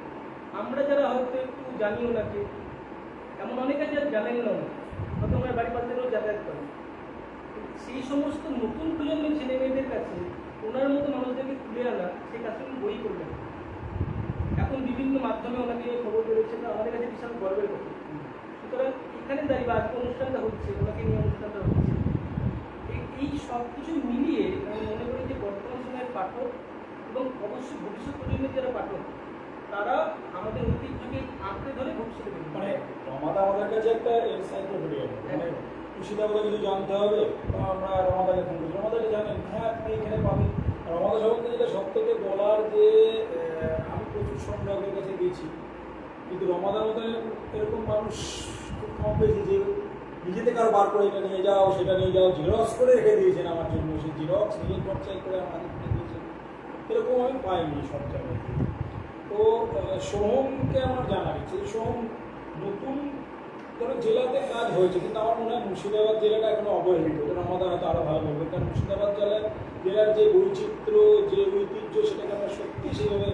আমরা যারা হয়তো একটু জানি ওনাকে, এমন অনেকে যারা জানেন না, হয়তো আমার বাড়ি পাশে যাতায়াত করেন, সেই সমস্ত নতুন প্রজন্মের ছেলে মেয়েদের কাছে ওনার মতো মানুষদেরকে তুলে আনা, সেই কাজটা উনি বই করলেন। এখন বিভিন্ন মাধ্যমে ওনাকে খবর বেরোচ্ছে, আমাদের কাছে বিশাল গর্বের কথা। সুতরাং এখানে দাঁড়িয়ে আজকে অনুষ্ঠানটা হচ্ছে, ওনাকে নিয়ে অনুষ্ঠানটা হচ্ছে, এই সব কিছু মিলিয়ে আমি মনে করি যে বর্তমান সময়ের পাঠক এবং অবশ্যই ভবিষ্যৎ প্রজন্মের যারা পাঠক তারা আমাদের ঐতিহ্যকে আঁকড়ে ধরে ভবিষ্যতে মানে আমাদের কাছে একটা এনসাইক্লোপিডিয়া, মানে মুর্শিদাবাদে কিছু জানতে হবে আমরা রমাদাকে ফোন করি, রমাদাকে জানেন হ্যাঁ আপনি এখানে পাবেন। রমাদা সম্বন্ধে যেটা সব থেকে বলার যে আমি প্রচুর সংগ্রাহকের কাছে গেছি, কিন্তু রমাদার মতো এরকম মানুষ খুব কম পেয়েছি যে নিজে থেকে আরো বার করে এটা নিয়ে যাও সেটা নিয়ে যাও, জিরক্স করে রেখে দিয়েছেন আমার জন্য, সেই জিরক্স নিজের খরচায় করে আমাকে কিনে দিয়েছেন, এরকম আমি পাইনি সব জায়গায়। তো সোহমকে আমার জানা গেছে সোহম নতুন ধরো জেলাতে কাজ হয়েছে, কিন্তু আমার মনে হয় মুর্শিদাবাদ জেলাটা এখনো অবহেলিত। এটা আমাদের হয়তো আরও ভালো বলবে, কারণ মুর্শিদাবাদ জেলার যে বৈচিত্র্য, যে ঐতিহ্য, সেটাকে আমরা সত্যি সেভাবে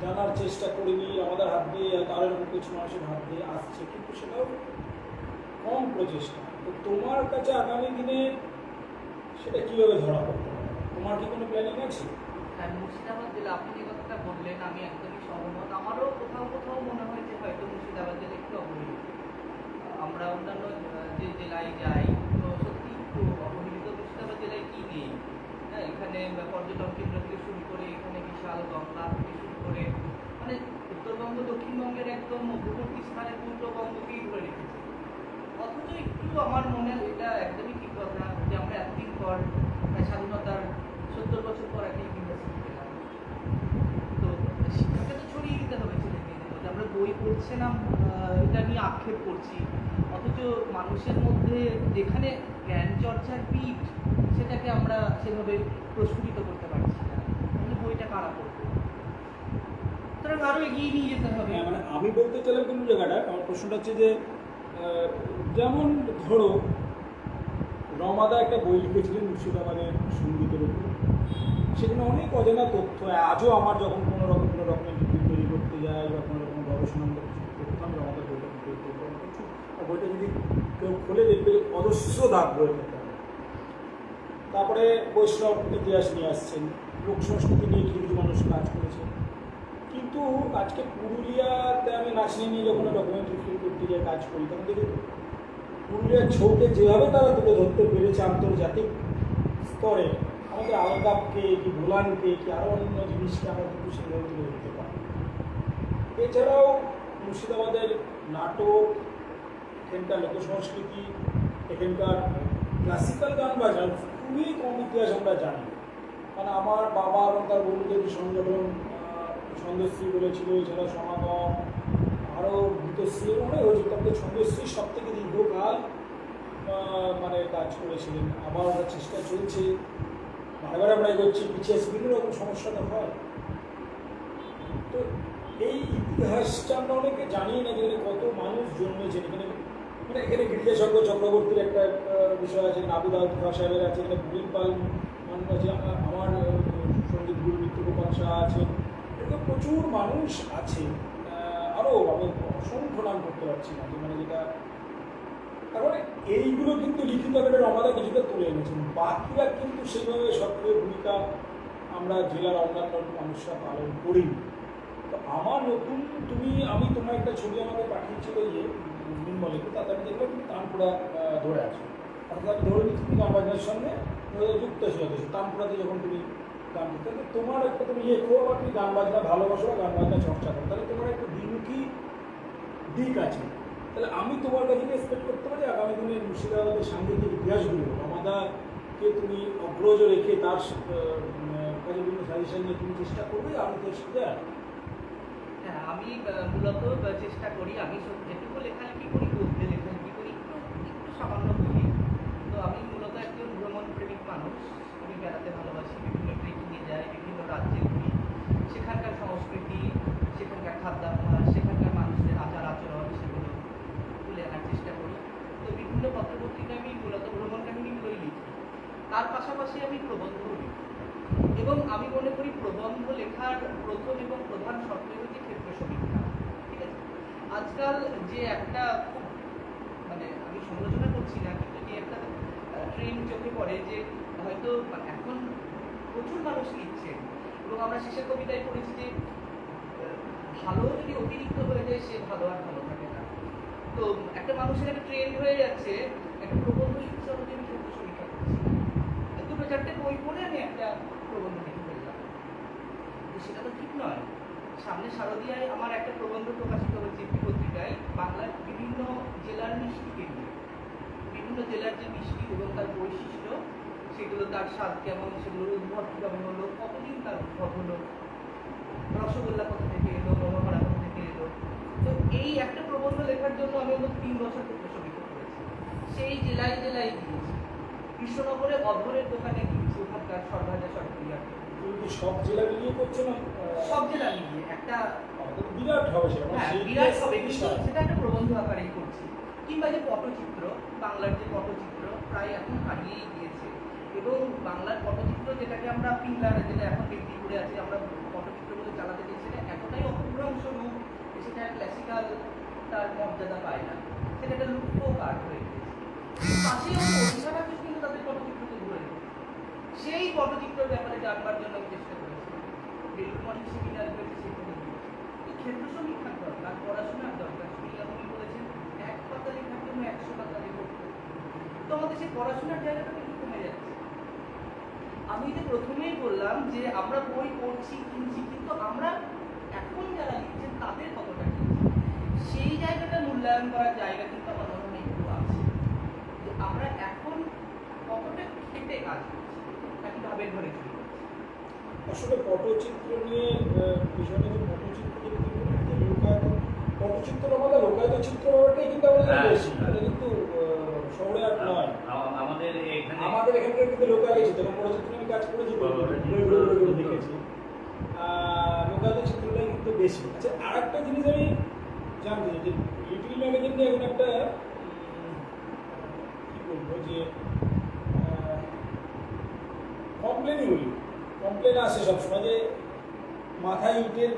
জানার চেষ্টা করিনি। আমাদের হাত দিয়ে আরও কিছু মানুষের হাত দিয়ে আসছে, কিন্তু সেটাও কম প্রচেষ্টা। তো তোমার কাছে আগামী দিনে সেটা কীভাবে ধরা পড়তে পারে? তোমার কি কোনো প্ল্যানিং আছে? হ্যাঁ, মুর্শিদাবাদ জেলা আপনি যে কথাটা বললেন আমি একদমই সহমত। আমারও কোথাও কোথাও মনে হয় যে হয়তো মুর্শিদাবাদ জেলা একটু অবহেলিত। আমরা অন্যান্য যে জেলায় যাই তো সত্যি একটু অবহেলিত। মুর্শিদাবাদ জেলায় কি নেই? হ্যাঁ, এখানে পর্যটন কেন্দ্র থেকে শুরু করে এখানে বিশাল গঙ্গা থেকে শুরু করে মানে উত্তরবঙ্গ দক্ষিণবঙ্গের একদম মধ্যবর্তী স্থানে পূর্ববঙ্গকেই ধরে রেখেছে। অথচ একটু আমার মনে হয় এটা একদমই ঠিক কথা যে আমরা এতদিন পর স্বাধীনতার 70 বছর পর একটা ইউনিভার্সিটি পেলাম। তো শিক্ষাকে তো ছড়িয়ে দিতে হবে ছেলেমেয়েদের মধ্যে। আমরা বই পড়ছে না এটা নিয়ে আক্ষেপ করছি, অথচ মানুষের মধ্যে যেখানে জ্ঞান চর্চার পীঠ সেটাকে আমরা সেভাবে প্রস্ফুটিত করতে পারছি না। তাহলে বইটা কারা পড়বে? সুতরাং আরও এগিয়ে নিয়ে যেতে হবে। হ্যাঁ, মানে আমি বলতে চাইলাম কোন জায়গাটা, আমার প্রশ্নটা হচ্ছে যে যেমন ধরো রমাদা একটা বই লিখেছিলেন মুর্শিদাবাদের সঙ্গীতের উপর, সেখানে অনেক অজানা তথ্য আজও আমার যখন কোনো রকমের লিপি তৈরি করতে যাই বা কোনো রকম গবেষণা করতাম, রমাদার বইটা প্রচুর, আর বইটা যদি কেউ খুলে দেখবে অজস্র দাগ রয়ে যেতে হবে। তারপরে বৈষ্ণব ইতিহাস নিয়ে আসছেন, লোক সংস্কৃতি নিয়ে কিছু কিছু মানুষ কাজ করেছেন। কিন্তু আজকে পুরুলিয়াতে আমি নাচনি নিয়ে যখন ডকুমেন্টারি ফিল্ম করতে যাই, কাজ করি, তখন দেখি পুরুলিয়ার ছৌকে যেভাবে তারা তুলে ধরতে পেরেছে আন্তর্জাতিক স্তরে, আমাদের আলগাবকে কি গোলানকে কি আরও অন্য জিনিসকে আমরা কিন্তু সেভাবে তুলে ধরতে পারি। এছাড়াও মুর্শিদাবাদের নাটক, এখানকার লোকসংস্কৃতি, এখানকার ক্লাসিক্যাল গান বাজার খুবই কম ইতিহাস আমরা জানি। কারণ আমার বাবা এবং তার বন্ধুদের যে সংগঠন ছন্দশ্রী বলেছিল, এছাড়া সমাগম, আরও গীতশ্রী অনেক হয়েছে, তবে ছন্দশ্রী সব থেকে দীর্ঘকাল মানে কাজ করেছিলেন। আবার ওরা চেষ্টা চলছে, বারবার আমরা এগোচ্ছি, পিছিয়ে বিভিন্ন রকম সমস্যা তো হয়। তো এই ইতিহাসটা আমরা অনেকে জানি না, যেখানে কত মানুষ জন্মেছে। এখানে মানে এখানে গিরিজাশঙ্কর চক্রবর্তীর একটা বিষয় আছে, এখানে আবু দাউদ খাঁ সাহেবের আছে, এখানে ভুলিন পাল মানুষ আছে, আমার সঙ্গীত গুরু মিত্রগোপাল শাহ আছে, এরকম প্রচুর মানুষ আছে। আরও আমি অসংখ্য নাম করতে পারছি না, মানে যেটা তারপরে এইগুলো কিন্তু লিখিত আকারে রমাদা কিছুটা তুলে এনেছেন, বাকিরা কিন্তু সেভাবে সক্রিয় ভূমিকা আমরা জেলার অন্যান্য মানুষরা পালন করিনি। তো আমার নতুন আমি তোমার একটা ছবি আমাকে পাঠিয়েছিল ইয়ে নির্মলে, তাতে আমি দেখলাম তুমি তানপুরা ধরে আছো, অর্থাৎ আমি ধরে নিচ্ছি তুমি গান বাজনার সঙ্গে যুক্ত ছিল। তানপুরাতে যখন তুমি গান করতে, তোমার একটা তুমি লেখো বা তুমি গান বাজনা ভালোবাসো বা গান বাজনা চর্চা করো, তাহলে তোমার একটা দ্বিমুখী দিক আছে। তাহলে আমি তোমার কাছে এক্সপেক্ট করতে পারি আগামী দিনে মুর্শিদাবাদের সাংগীতিক ইতিহাসগুলো রমাদাকে তুমি অগ্রজ রেখে তার কাজে বিভিন্ন সাজেশন নিয়ে তুমি চেষ্টা করবে, আমি তো সাথে। হ্যাঁ, আমি মূলত চেষ্টা করি, আমি যেটুকু লেখালেখি করি, গদ্যে লেখালেখি করি, একটু সামান্য বলি। তো আমি মূলত একজন ভ্রমণ প্রেমিক মানুষ। আমি বেড়াতে ভালোবাসি, বিভিন্ন ট্রেকিংয়ে যাই, বিভিন্ন রাজ্যে ঘুরি, সেখানকার সংস্কৃতি, সেখানকার খাদ্যাভ্যাস, সেখানকার মানুষদের আচার আচরণ সেগুলো তুলে আনার চেষ্টা করি। তো বিভিন্ন পত্রপত্রিকায় আমি মূলত ভ্রমণ কাহিনীগুলোই লিখি। তার পাশাপাশি আমি প্রবন্ধও লিখি, এবং আমি মনে করি প্রবন্ধ লেখার প্রথম এবং প্রধান শর্তই হচ্ছে ক্ষেত্র সমীক্ষা। ঠিক আছে, আজকাল যে একটা খুব মানে আমি সমালোচনা করছি না, কিন্তু যে একটা ট্রেন্ড চোখে পড়ে যে হয়তো এখন প্রচুর মানুষ লিখছে, এবং আমরা শেষের কবিতায় পড়েছি যে ভালো যদি অতিরিক্ত হয়ে যায় সে ভালো আর ভালো থাকে না। তো একটা মানুষের একটা ট্রেন্ড হয়ে যাচ্ছে, একটা প্রবন্ধ লিখছে আমি ক্ষেত্র সমীক্ষা করছি, দুটো চারটে বই পড়ে আমি একটা প্রবন্ধ লিখে ফেললাম। তো সেটা তো ঠিক নয়। সামনে শারদীয়ায় আমার একটা প্রবন্ধ প্রকাশিত হয়েছে একটি পত্রিকায়, বাংলার বিভিন্ন জেলার মিষ্টিকে নিয়ে, বিভিন্ন জেলার যে মিষ্টি এবং তার বৈশিষ্ট্য, সেগুলো তার স্বাদ কেমন, সেগুলোর উদ্ভব কীভাবে হলো, কতদিন তার উদ্ভব হলো, রসগোল্লা কোথা থেকে এলো, মোহনপাড়া কোথা থেকে এলো। তো এই একটা প্রবন্ধ লেখার জন্য আমি অন্তত 3 বছর ক্ষেত্র সমীক্ষা করেছি। সেই জেলায় জেলায় গিয়েছি, কৃষ্ণনগরে অধরের দোকানে গিয়েছি, ওখানকার সরভাজা সরকারি তুমি কি সব জেলা মিলিয়ে করছো না? সব জেলা মিলিয়ে একটা আমাদের বিরাট হবে সেটা মানে হ্যাঁ সেই বিরাট হবে, কিন্তু বিশাল। সেটা একটা প্রবন্ধ আকারেই করছি। কিংবা যে পটচিত্র, বাংলার যে পটচিত্র প্রায় এখন হারিয়েই গিয়েছে, এবং বাংলার পটচিত্র যেটাকে আমরা পিলার, যেটা এখন বিক্রি করে আছে, আমরা পটচিত্রগুলো চালাতে দিই, সেটা এতটাই অপভ্রংশ রূপ যে সেটা ক্লাসিক্যাল তার মর্যাদা পায় না, সেটা একটা লুপ্ত কাঠ হয়ে গেছে। পাশেই আমরা ওড়িশাটা কিন্তু তাদের পটচিত্রকে ধরে রেখেছে। সেই পটচিত্রের ব্যাপারে জানবার জন্য চেষ্টা করেছি, বেলকুমারি সেমিনার হয়েছে, সেখানে ক্ষেত্র সমীক্ষার দরকার, পড়াশোনার দরকার। তিনি আপনি বলেছেন 1 পাতা লেখার জন্য 100 পাতা লেখক, তো আমাদের সেই পড়াশোনার জায়গাটা কিন্তু কমে যাচ্ছে। আমি যে প্রথমেই বললাম যে আমরা বই পড়ছি, কিনছি, কিন্তু আমরা এখন যারা লিখছেন তাদের কতটা কিনছি, সেই জায়গাটা মূল্যায়ন করার জায়গা কিন্তু আমার মনে হয় একটু আছে, যে আমরা এখন কতটা খেটে কাজ করছি, নাকি ভাবের ঘরে চলে যাচ্ছি। আসলে পটচিত্র নিয়ে বিষয়টা যে পটচিত্র লোকায়ত পটচিত্র আমাদের লোকায়ত চিত্র ব্যাপারটাই কিন্তু আমাদের হ্যাঁ, বেশি হ্যাঁ। এটা কিন্তু শহরে আর নয়। আমাদের এখানে আমাদের এখানকার কিন্তু লোকায়ত চিত্র পটচিত্র আমি কাজ করেছি দেখেছি, লোকায়ত চিত্রটাই কিন্তু বেশি। আচ্ছা আর একটা জিনিস আমি জানতে চাই যে লিটল ম্যাগাজিন নিয়ে এখন একটা কি বলবো যে কমপ্লেনই বলি, কমপ্লেন আসে সবসময় যে মাথায় ইটের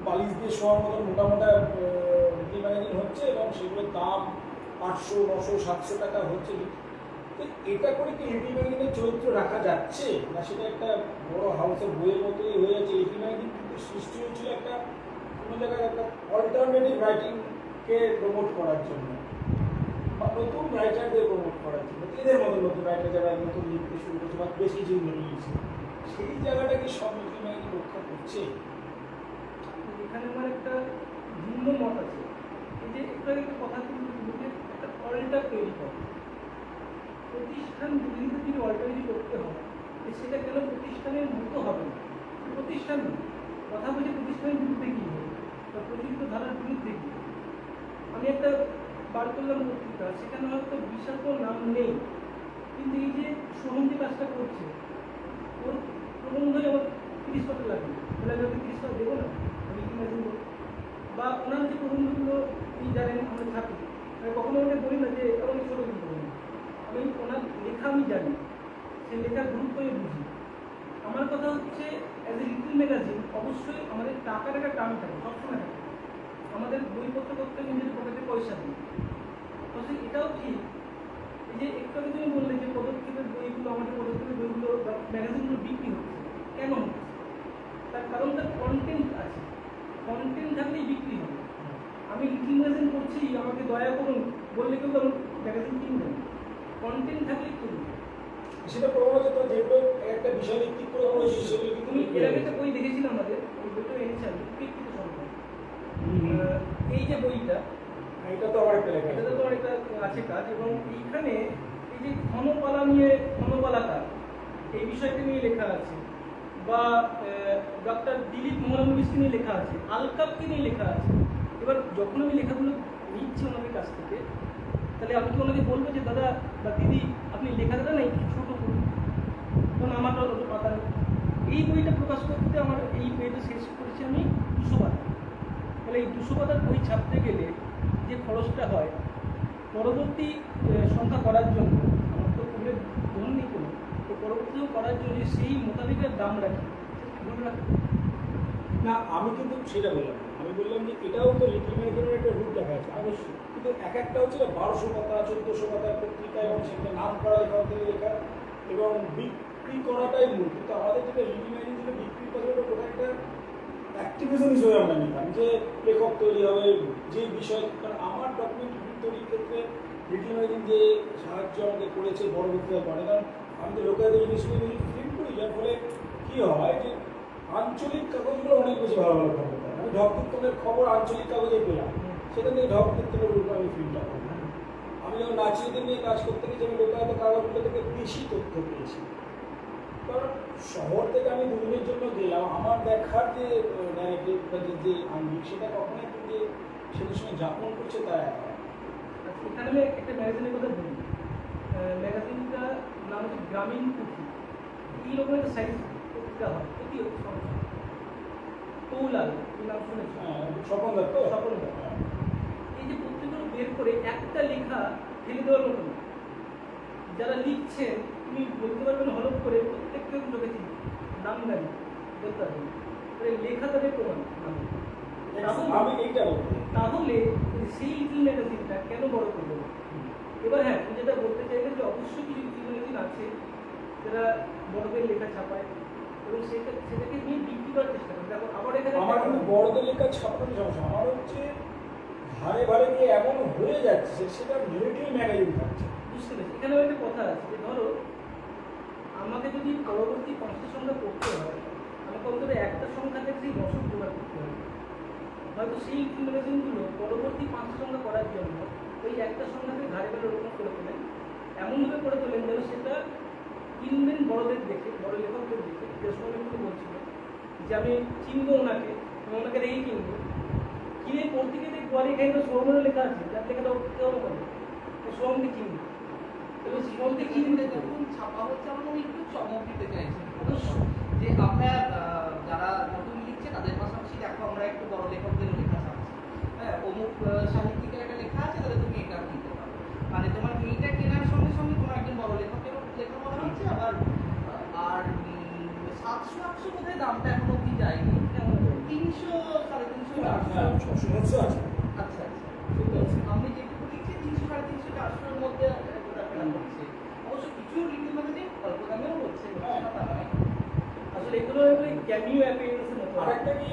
বালিশ দিয়ে শোয়ার মতন মোটা মোটা লিটল ম্যাগাজিন হচ্ছে এবং সেগুলোর দাম 800, 900, 700 টাকা হচ্ছে। তো এটা করে কি লিটল ম্যাগাজিনের চরিত্র রাখা যাচ্ছে না সেটা একটা বড় হাউসের বইয়ের মতোই হয়ে যাচ্ছে? লিটল ম্যাগাজিন কিন্তু সৃষ্টি হয়েছিল একটা কোনো জায়গায় একটা অল্টারনেটিভ রাইটিংকে প্রমোট করার জন্য বা নতুন রাইটারদের প্রমোট করার জন্য, এদের মতো নতুন রাইটার যারা নতুন লিখতে শুরু করছে বা বেশ কিছু লিখছে, সেই জায়গাটা কি সব লিটল ম্যাগাজিন রক্ষা করছে? এখানে আমার একটা ভিন্ন মত আছে। এই যে একটা একটা কথা কিন্তু একটা অল্টার তৈরি করে প্রতিষ্ঠান যদি অল্টারনেটিভ করতে হয়, সেটা কেন প্রতিষ্ঠানের মতো হবে না? প্রতিষ্ঠান কথা বলছে প্রতিষ্ঠানের বিরুদ্ধে কি হবে বা প্রচলিত ধারার বিরুদ্ধে কি? আমি একটা বার করলাম পত্রিকা, সেখানে হয়তো বিশাল কোনো নাম নেই, কিন্তু এই যে সোহম যে কাজটা করছে, ওর প্রবন্ধই আমার 30 পাতা লাগবে, তাহলে আমি 30 পাতা দেবো না, আমি ইমাজিন করবো। বা ওনার যে প্রবন্ধগুলো এই জানেন আমরা থাকি, আমি কখনো ওকে বলি না যে আমাকে ছোটো কিন্তু বলি, আমি ওনার লেখা আমি জানি, সেই লেখার গুরুত্ব আমি বুঝি। আমার কথা হচ্ছে অ্যাজ এ লিটল ম্যাগাজিন অবশ্যই আমাদের টাকার একটা টার্ম থাকে, সবসময় থাকে। আমাদের বইপত্র করতে নিজের পকেটে পয়সা দিই, অবশ্যই এটাও ঠিক। এই যে একটু আগে তুমি বললে যে পদক্ষেপের বইগুলো, আমাদের পদক্ষেপের বইগুলো বা ম্যাগাজিনগুলো বিক্রি হচ্ছে, কেন হচ্ছে? তার কারণ তার কন্টেন্ট আছে, কন্টেন্ট থাকলেই বিক্রি হবে। আমি লিটল ম্যাগাজিন করছি, আমাকে দয়া করুন বললে কিন্তু আমি ম্যাগাজিন কিনবেন, কন্টেন্ট থাকলেই কিনবে। সেটা প্রমাণ হচ্ছে যেগুলো একটা বিষয় ভিত্তিক করে করেছি সেগুলো কিন্তু তুমি এর আগে একটা বই দেখেছিলাম আমাদের, ওই বইটা এনেছি আমি, বিকৃত সংখ্যা। এই যে বইটা, এটা তো আমার একটা লেখা, এটাতে তো একটা আছে কাজ, এবং এইখানে এই যে ঘনপালা নিয়ে, ঘনপালাকার এই বিষয়টি নিয়ে লেখা আছে, বা ডক্টর দিলীপ মোহরামুলিসকে নিয়ে লেখা আছে, আলকাপকে নিয়ে লেখা আছে। এবার যখন আমি লেখাগুলো নিচ্ছি ওনাদের কাছ থেকে, তাহলে আমি কি ওনাকে বলবো যে দাদা বা দিদি আপনি লেখাটা না একটু ছোটো করুন, কারণ আমারটা অত পাতা নেই। এই বইটা প্রকাশ করতে আমার এই বইটা শেষ করেছি আমি 200 পাতা। তাহলে এই 200 পাতার বই ছাপতে গেলে যে খরচটা হয়, পরবর্তী সংখ্যা করার জন্য আমার তো খুবই ধন নেই কোনো, তো পরবর্তীও করার জন্য সেই মোতাবেকের দাম রাখি, ধরে রাখি না আমি কিন্তু সেটা বললাম না। আমি বললাম যে এটাও তো লিটল ম্যাগাজিনের একটা রূপ দেখা আছে অবশ্যই, কিন্তু এক একটা হচ্ছে 1200 পাতা 1400 পাতার পত্রিকা এবং সেটা নাম করা লেখা থেকে লেখা এবং বিক্রি করাটাই মূল। কিন্তু আমাদের যেটা লিটল ম্যাগাজিন যেটা বিক্রি করে ওটা কোথায় একটা অ্যাক্টিভিজম হিসেবে আমরা নিতাম যে লেখক তৈরি হবে যে বিষয়, কারণ আমার ডকুমেন্ট তৈরির ক্ষেত্রে লিটল ম্যাগাজিন যে সাহায্য আমাদের করেছে পরবর্তীতে করে, কারণ আমি তো লোকায়ত জিনিসগুলো প্রিন্ট করি, যার ফলে কী হয় যে আঞ্চলিক কাগজগুলো অনেক বেশি ভালো ভালো খবর দেয়। আমি ঢক কীর্তনের খবর আঞ্চলিক কাগজে পেলাম, সেখান থেকে ঢক কীর্তনের উপর আমি প্রিন্টটা করি। আমি যখন নাচিয়েদের নিয়ে কাজ করতে গেছি আমি লোকায়ত কাগজগুলো থেকে বেশি তথ্য পেয়েছি, কারণ শহর থেকে আমি দুদিনের জন্য গেলাম, আমার দেখার যে ন্যারেটিভ বা যে আঙ্গিক সেটা কখনোই যে সেটার সঙ্গে যাপন করছে তা একা। এখানে আমি একটা ম্যাগাজিনের কথা বলি, ম্যাগাজিনটার নাম হচ্ছে গ্রামীণ পুঁথি। এইরকম একটা সাইজ পত্রিকা হয়, অতি সংখ্যা। কৌলাল, এই নাম শুনেছো? হ্যাঁ, স্বপন দত্ত। স্বপন দত্ত। এই যে পত্রিকাগুলো বের করে একটা লেখা ফেলে দেওয়ার মতো না। যারা লিখছেন তুমি বলতে পারবেন হলফ করে প্রত্যেককে লোকে নাম গাড়ি বলতে পারবেন, লেখা তাদের প্রমাণ নাম। আমি এইটা বলবো। তাহলে সেই লিটল ম্যাগাজিনটা কেন বড় করবো? এবার হ্যাঁ, তুমি যেটা বলতে চাইলে যে অবশ্যই কিছু লিটল ম্যাগাজিন আছে যারা বড়দের লেখা ছাপায় এবং সেটাকে নিয়ে বিক্রি করার চেষ্টা করে। দেখো আমার এখানে আমার কিন্তু বড়দের লেখা ছাপানোর সমস্যা, আমার হচ্ছে ধারে ধারে গিয়ে এমন হয়ে যাচ্ছে সেটা মিলিটারি ম্যাগাজিন থাকছে। বুঝতে পেরেছি। এখানে একটা কথা আছে যে ধরো আমাকে যদি পরবর্তী 5টা সংখ্যা করতে হয়, আমাকে অন্তত একটা সংখ্যা থেকে সেই দশক জোগাড় করতে হবে। হয়তো সেই ম্যাগাজিনগুলো পরবর্তী 5টা সংখ্যা করার জন্য ওই একটা সংখ্যাকে ঘাড়ে ঘাড়ে ওরকম করে তোলেন, এমনভাবে করে তোলেন যেন সেটা কিনবেন বড়দের দেখে, বড় লেখকদের দেখে। যে সময় কিন্তু বলছিল যে আমি চিনবো ওনাকে, আমি ওনাকে দেখেই কিনবো, কিনে পত্রিকা দেখবো আর এখানে তো সোহমের লেখা আছে, যার লেখাটা কেউ করে সোহমকে চিনবো এবং সোহমকে চিনতে যখন ছাপা হচ্ছে আমরা একটু চমক দিতে চাইছি যে আমরা যারা নতুন লিখছে তাদের পাশাপাশি দেখো আমরা একটু বড় লেখকদের লেখা ছাপছি। হ্যাঁ, অমুক সাহিত্যিকের একটা লেখা আছে, তাহলে তুমি এটা কিনতে পারো। মানে তোমার এইটা কেনার সঙ্গে সঙ্গে তোমার একজন বড় লেখকেরও লেখা বলা হচ্ছে। আবার আর 700-800 বোধহয় দামটা এখন অব্দি যায়নি, 300, 350, 400। সমস্যা আছে। আচ্ছা আচ্ছা, ঠিক আছে। আমি যেটুকু লিখছি 300, 350, 400-র মধ্যে ঘোরাফেরা করছে। অবশ্য কিছু লিটল ম্যাগাজিন অল্প দামেও হচ্ছে, আসলে এগুলো ক্যামিও অ্যাপিয়ারেন্সের মতো। আরেকটা কি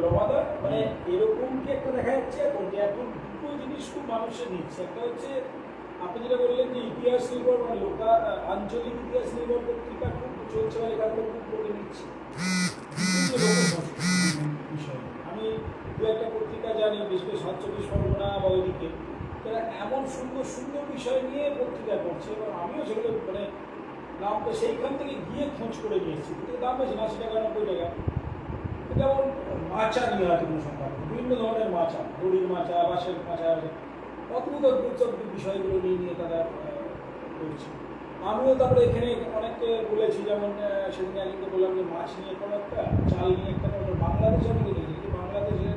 রমাদা, মানে এরকম কি একটা দেখা যাচ্ছে এখন যে এখন দুটো জিনিস খুব মানুষের নিচ্ছে। একটা হচ্ছে আপনি যেটা বললেন যে ইতিহাস নির্ভর মানে আঞ্চলিক ইতিহাস নির্ভর পত্রিকা খুব চলছে বা লেখাগুলো খুব লোকে নিচ্ছে। বিষয় আমি দু একটা পত্রিকা জানি, বিশেষ করে 47 পরগনা বা ওইদিকে, তারা এমন সুন্দর সুন্দর বিষয় নিয়ে পত্রিকা করছে এবং আমিও সেগুলো মানে দামটা সেইখান থেকে গিয়ে খোঁজ করে নিয়ে এসেছি। কিন্তু দাম বেশি 80 টাকা 90 টাকা। যেমন মাচা নিয়ে হয়তো কোনো সংখ্যা, বিভিন্ন ধরনের মাচা, দড়ির মাচা, বাঁশের মাচা, অদ্ভুত অদ্ভুত সব বিষয়গুলো নিয়ে তারা করছে। আমিও তারপরে এখানে অনেককে বলেছি, যেমন সেদিন একজনকে বললাম যে মাছ নিয়ে কোনো একটা, চাল নিয়ে একটা, বাংলাদেশে আমি দেখেছি যে বাংলাদেশে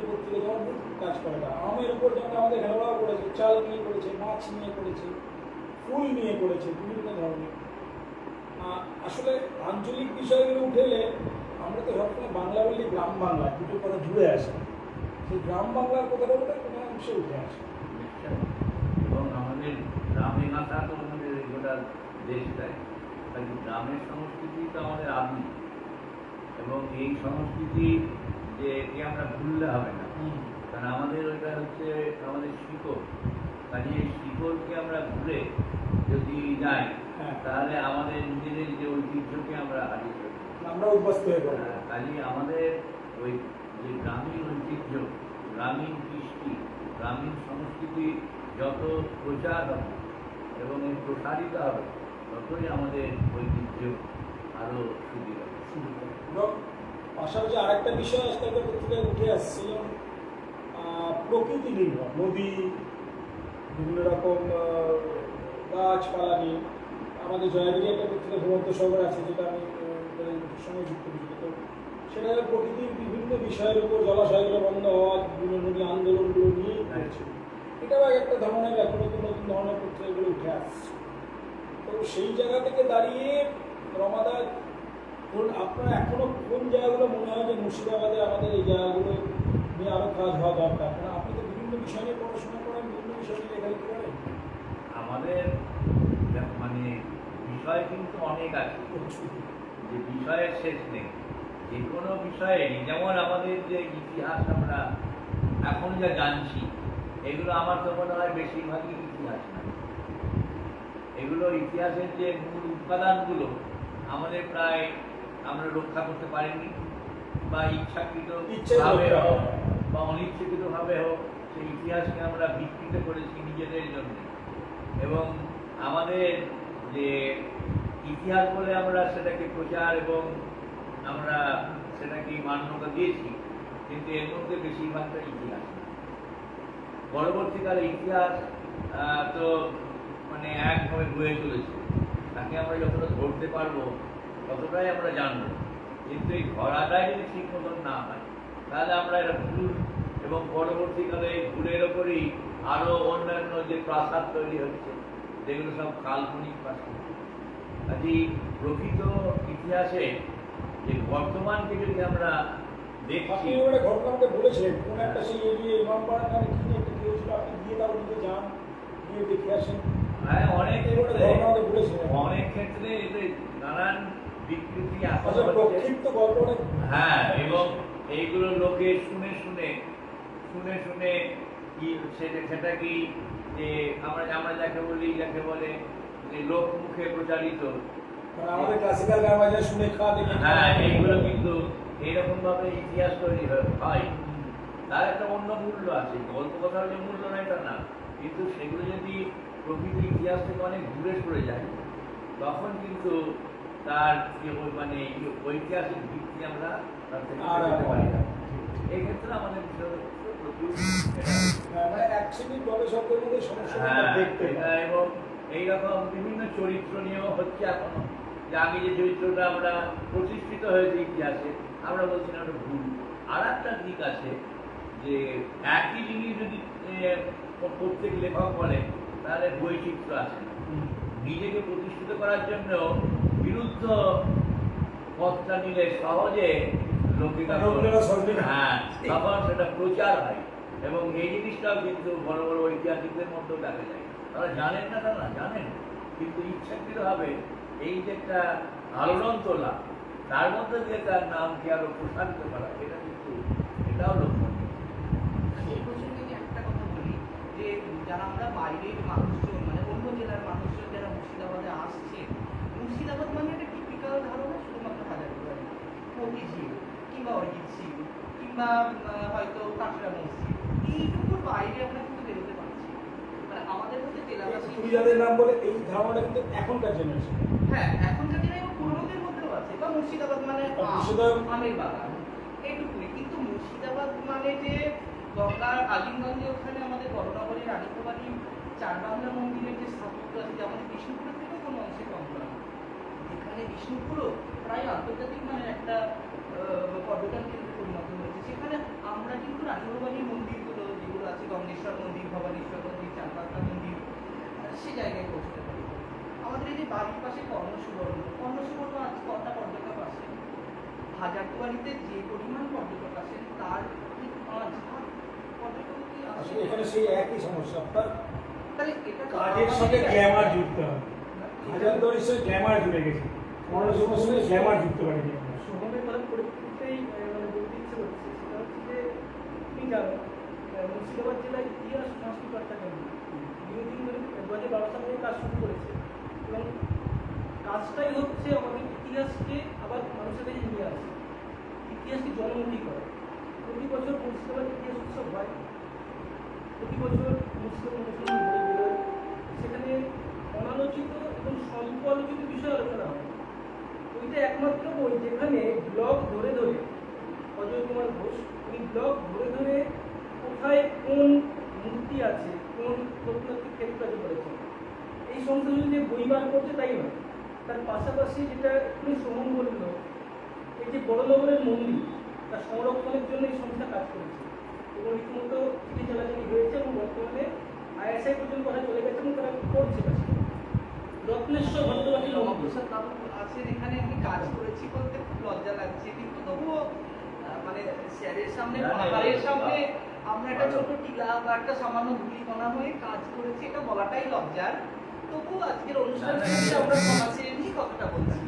পত্রিকা যেমন কাজ করে না, আমের উপর যেমন আমাদের হেলোয়াও করেছে, চাল নিয়ে করেছে, মাছ নিয়ে করেছে, ফুল নিয়ে করেছে, বিভিন্ন ধরনের। আসলে আঞ্চলিক বিষয়গুলো উঠে এলে আমরা তো সবসময় বাংলা বললে গ্রাম বাংলা দুটো কথা জুড়ে আসে, সেই গ্রাম বাংলার কথাটা বলে কোনো অংশে উঠে আসে। এবং আমাদের গ্রামে না থাকলে আমাদের গোটা দেশটাই, তাই গ্রামের সংস্কৃতি তো আমাদের আদি, এবং এই সংস্কৃতি যে এটি আমরা ভুললে হবে না, কারণ আমাদের ওইটা হচ্ছে আমাদের শিকড়। কাজে এই শিকড়কে আমরা ভুলে যদি যাই তাহলে আমাদের নিজেদের যে ঐতিহ্যকে আমরা হারিয়ে ফেলব, আমরা অভ্যস্ত হয়ে পড়ব। কাজে আমাদের ওই যে গ্রামীণ ঐতিহ্য, গ্রামীণ কৃষ্টি, গ্রামীণ সংস্কৃতি যত প্রচার হবে এবং প্রসারিত হবে ততই আমাদের ঐতিহ্য আরও সুবিধা এবং পাশাপাশি আরেকটা বিষয় আজকালকার পত্রিকায় উঠে আসছে, যেমন প্রকৃতি নির্ভর, নদী, বিভিন্ন রকম গাছপালা নিয়ে। আমাদের জয়াগিরি একটা পত্রিকা ভূমধ্য সাগর আছে, যেটা আমি সঙ্গে যুক্ত করেছি, তো সেটা প্রকৃতির বিভিন্ন বিষয়ের উপর, জলাশয়গুলো বন্ধ হওয়া, বিভিন্ন নদী আন্দোলনগুলো নিয়েই করছে। এটাও একটা ধরনের এখন নতুন নতুন ধরনের পত্রিকাগুলো উঠে আসছে। তো সেই জায়গা থেকে দাঁড়িয়ে রমাদা, ধরুন আপনার এখনো কোন জায়গাগুলো মনে হয় যে মুর্শিদাবাদে আমাদের এই জায়গাগুলো নিয়ে আরও কাজ হওয়া দরকার? কারণ আপনি তো বিভিন্ন বিষয় নিয়ে পড়াশোনা করেন, বিভিন্ন বিষয় নিয়ে লেখালেখি করেন। আমাদের মানে বিষয় কিন্তু অনেক আছে, যে বিষয়ের শেষ নেই। যে কোনো বিষয়ে, যেমন আমাদের যে ইতিহাস আমরা এখন যা জানছি, এগুলো আমার তো মনে হয় বেশিরভাগই ইতিহাস না। এগুলো ইতিহাসের যে মূল উপাদানগুলো আমাদের প্রায় আমরা রক্ষা করতে পারিনি, বা ইচ্ছাকৃতভাবে হোক বা অনিচ্ছাকৃতভাবে হোক, সেই ইতিহাসকে আমরা বিকৃত করেছি নিজেদের জন্য। এবং আমাদের যে ইতিহাস বলে আমরা সেটাকে প্রচার এবং আমরা সেটাকে মান্যতা দিয়েছি, কিন্তু এর মধ্যে বেশিরভাগটা ইতিহাস। পরবর্তীকালে ইতিহাস তো মানে একভাবে বয়ে চলেছে, তাকে আমরা যতটা ধরতে পারবো ততটাই আমরা জানবো। কিন্তু এই ধরাটাই যদি ঠিক মতন না হয় তাহলে আমরা এটা ভুল, এবং পরবর্তীকালে এই ভুলের ওপরই আরো অন্যান্য যে প্রাসাদ তৈরি হচ্ছে যেগুলো সব কাল্পনিক প্রাসাদ। কাজেই প্রকৃত ইতিহাসে যে বর্তমানকে যদি আমরা দেখছি, আপনি ওটা ঘটনা আমাকে বলেছিলেন কোন একটা সেই এরিয়া ইমামবাড়া নামে কি একটা কি হয়েছিল, আপনি গিয়ে তাও নিজে যান, গিয়ে দেখে আসেন। হ্যাঁ, অনেক ক্ষেত্রে ঘটনা আমাকে বলেছিলেন। অনেক ক্ষেত্রে এতে নানান বিকৃতি আসা আচ্ছা, হচ্ছে। প্রক্ষিপ্ত গল্প অনেক। হ্যাঁ, এবং এইগুলো লোকে শুনে শুনে শুনে শুনে কি সেটা কি যে আমরা আমরা যাকে বলে যে লোক মুখে প্রচারিত, মানে আমাদের ক্লাসিক্যাল গান বাজনা শুনে খাওয়া দেখে। হ্যাঁ, এইগুলো কিন্তু এইরকম ভাবে ইতিহাস তৈরি হয়। তার একটা অন্য মূল্য আছে, গল্প কথার যে মূল্য নয় তা না, কিন্তু সেগুলো যদি প্রকৃত ইতিহাস থেকে অনেক দূরে সরে যায় তখন কিন্তু তার মানে ঐতিহাসিক ভিত্তি আমরা তার থেকে পেতে পারি না। এই ক্ষেত্রে আমাদের প্রচুর মানে এক শ্রেণীর গবেষকদের মধ্যে সমস্যা দেখতে এটা, পাই। এবং এইরকম বিভিন্ন চরিত্র নিয়েও হচ্ছে এখনো, যে আগে যে চরিত্রটা আমরা প্রতিষ্ঠিত হয়েছে ইতিহাসে আমরা বলছি না ওটা ভুল। আর একটা দিক আছে যে একই জিনিস যদি প্রত্যেক লেখক বলে তাহলে বৈচিত্র্য আছে না। নিজেকে প্রতিষ্ঠিত করার জন্য বিরুদ্ধ পথটা নিলে সহজে লোকে হ্যাঁ তখন সেটা প্রচার হয়, এবং এই জিনিসটাও কিন্তু বড় বড় ঐতিহাসিকদের মধ্যেও দেখা যায়। তারা জানেন না, তারা জানেন, কিন্তু ইচ্ছাকৃতভাবে এই যে একটা আলোড়ন তোলা তার মধ্যে দিয়ে তার নামকে আরো প্রসারিত করা, এটা কিন্তু এটাও লক্ষণীয়। এই প্রসঙ্গে যদি একটা কথা বলি, যে যারা আমরা বাইরের মানুষজন মানে অন্য জেলার মানুষজন যারা মুর্শিদাবাদে আসছে, মুর্শিদাবাদ মানে একটা টিপিক্যাল ধারণা শুধুমাত্র হাজারদুয়ারি, মতিঝিল কিংবা অরিজিৎ সিং কিংবা হয়তো কাঁকড়া মসজিদ, এইটুকুর বাইরে আমরা কিন্তু বেরোতে পারছি না। মানে আমাদের মধ্যে জেলাবাসী তুমি যাদের নাম বলে এই ধারণাটা কিন্তু এখনকার জেনারেশন। হ্যাঁ এখনকার দিনে পুরোনোদের মধ্যেও আছে, বা মুর্শিদাবাদ মানে আমের বাগান এইটুকুই। কিন্তু মুর্শিদাবাদ মানে যে গঙ্গার আলিমগঞ্জে ওখানে আমাদের বড়নগরের রানীকুমারী চার বাংলা মন্দিরের যে স্থাপত্য আছে, যেমন বিষ্ণুপুরের থেকেও কোনো অংশে কম না। এখানে বিষ্ণুপুরও প্রায় আন্তর্জাতিক মানের একটা পর্যটন কেন্দ্রে পরিণত হয়েছে। সেখানে আমরা কিন্তু রানীভবানীর মন্দিরগুলো যেগুলো আছে, গঙ্গেশ্বর মন্দির, ভবানীশ্বর মন্দির, চার বাংলা মন্দির, সে জায়গায় পৌঁছতে পারি। আমাদের এই যে বাড়ির পাশে কর্ণসুবর্ণ আজ কটা পর্যটক আসেন, হাজারদুয়ারিতে যে পরিমাণ পর্যটক আসেন তার ঠিক 5 ভাগ পর্যটক কি আসে। এখানে সেই একই সমস্যা, আপনার তাহলে এটা কাজের সাথে গ্ল্যামার যুক্ত হবে। হাজারদুয়ারির সাথে গ্ল্যামার জুড়ে গেছে, কর্ণসুবর্ণের সঙ্গে গ্ল্যামার যুক্ত পারেনি আমরা। শহরের কথা পরিপ্রেক্ষিতেই মানে বলতে ইচ্ছে করছে, সেটা হচ্ছে যে তুমি জানো মুর্শিদাবাদ জেলায় ইতিহাস সংস্কৃতি একটা কেন্দ্র দীর্ঘদিন ধরে 2012 সাল থেকে কাজ শুরু করেছে, এবং কাজটাই হচ্ছে আমাদের ইতিহাসকে আবার মানুষের কাছে নিয়ে আসে, ইতিহাসকে জনমুখী করে। প্রতি বছর মুর্শিদাবাদ ইতিহাস উৎসব হয়, প্রতি বছর মুর্শিদাবাদ মুসলিম বই বেরোয়, সেখানে অনালোচিত এবং স্বল্প আলোচিত বিষয় আলোচনা হয়। ওইটা একমাত্র বই যেখানে ব্লগ ধরে ধরে অজয় কুমার ঘোষ উনি ব্লগ ধরে ধরে কোথায় কোন মূর্তি আছে, কোন প্রত্নতাত্ত্বিক ক্ষেত্র করেছেন, এই সংস্থা শুধু যে বই বার করছে তাই নয়, তার পাশাপাশি যেটা তুমি শ্রমণ বলল, এই যে বড়নগরের মন্দির তার সংরক্ষণের জন্য এই সংস্থা কাজ করেছে, এবং রীতিমতো চিঠি চালাচালি হয়েছে, এবং বর্তমানে ISI পর্যন্ত কথা চলে গেছে এবং তারা করছে কাজ। রত্নেশ্বর ভট্টাচার্য রমাপ্রসাদ বাবু আছেন এখানে, আমি কাজ করেছি বলতে খুব লজ্জা লাগছে, কিন্তু তবুও মানে স্যারের সামনে পাহাড়ের সামনে আমরা একটা ছোট টিলা বা একটা সামান্য ধূলিকণা হয়ে কাজ করেছি, এটা বলাটাই লজ্জার। তবু আজকের অনুষ্ঠানে আমরা সমাজে এমনি কথাটা বলছি।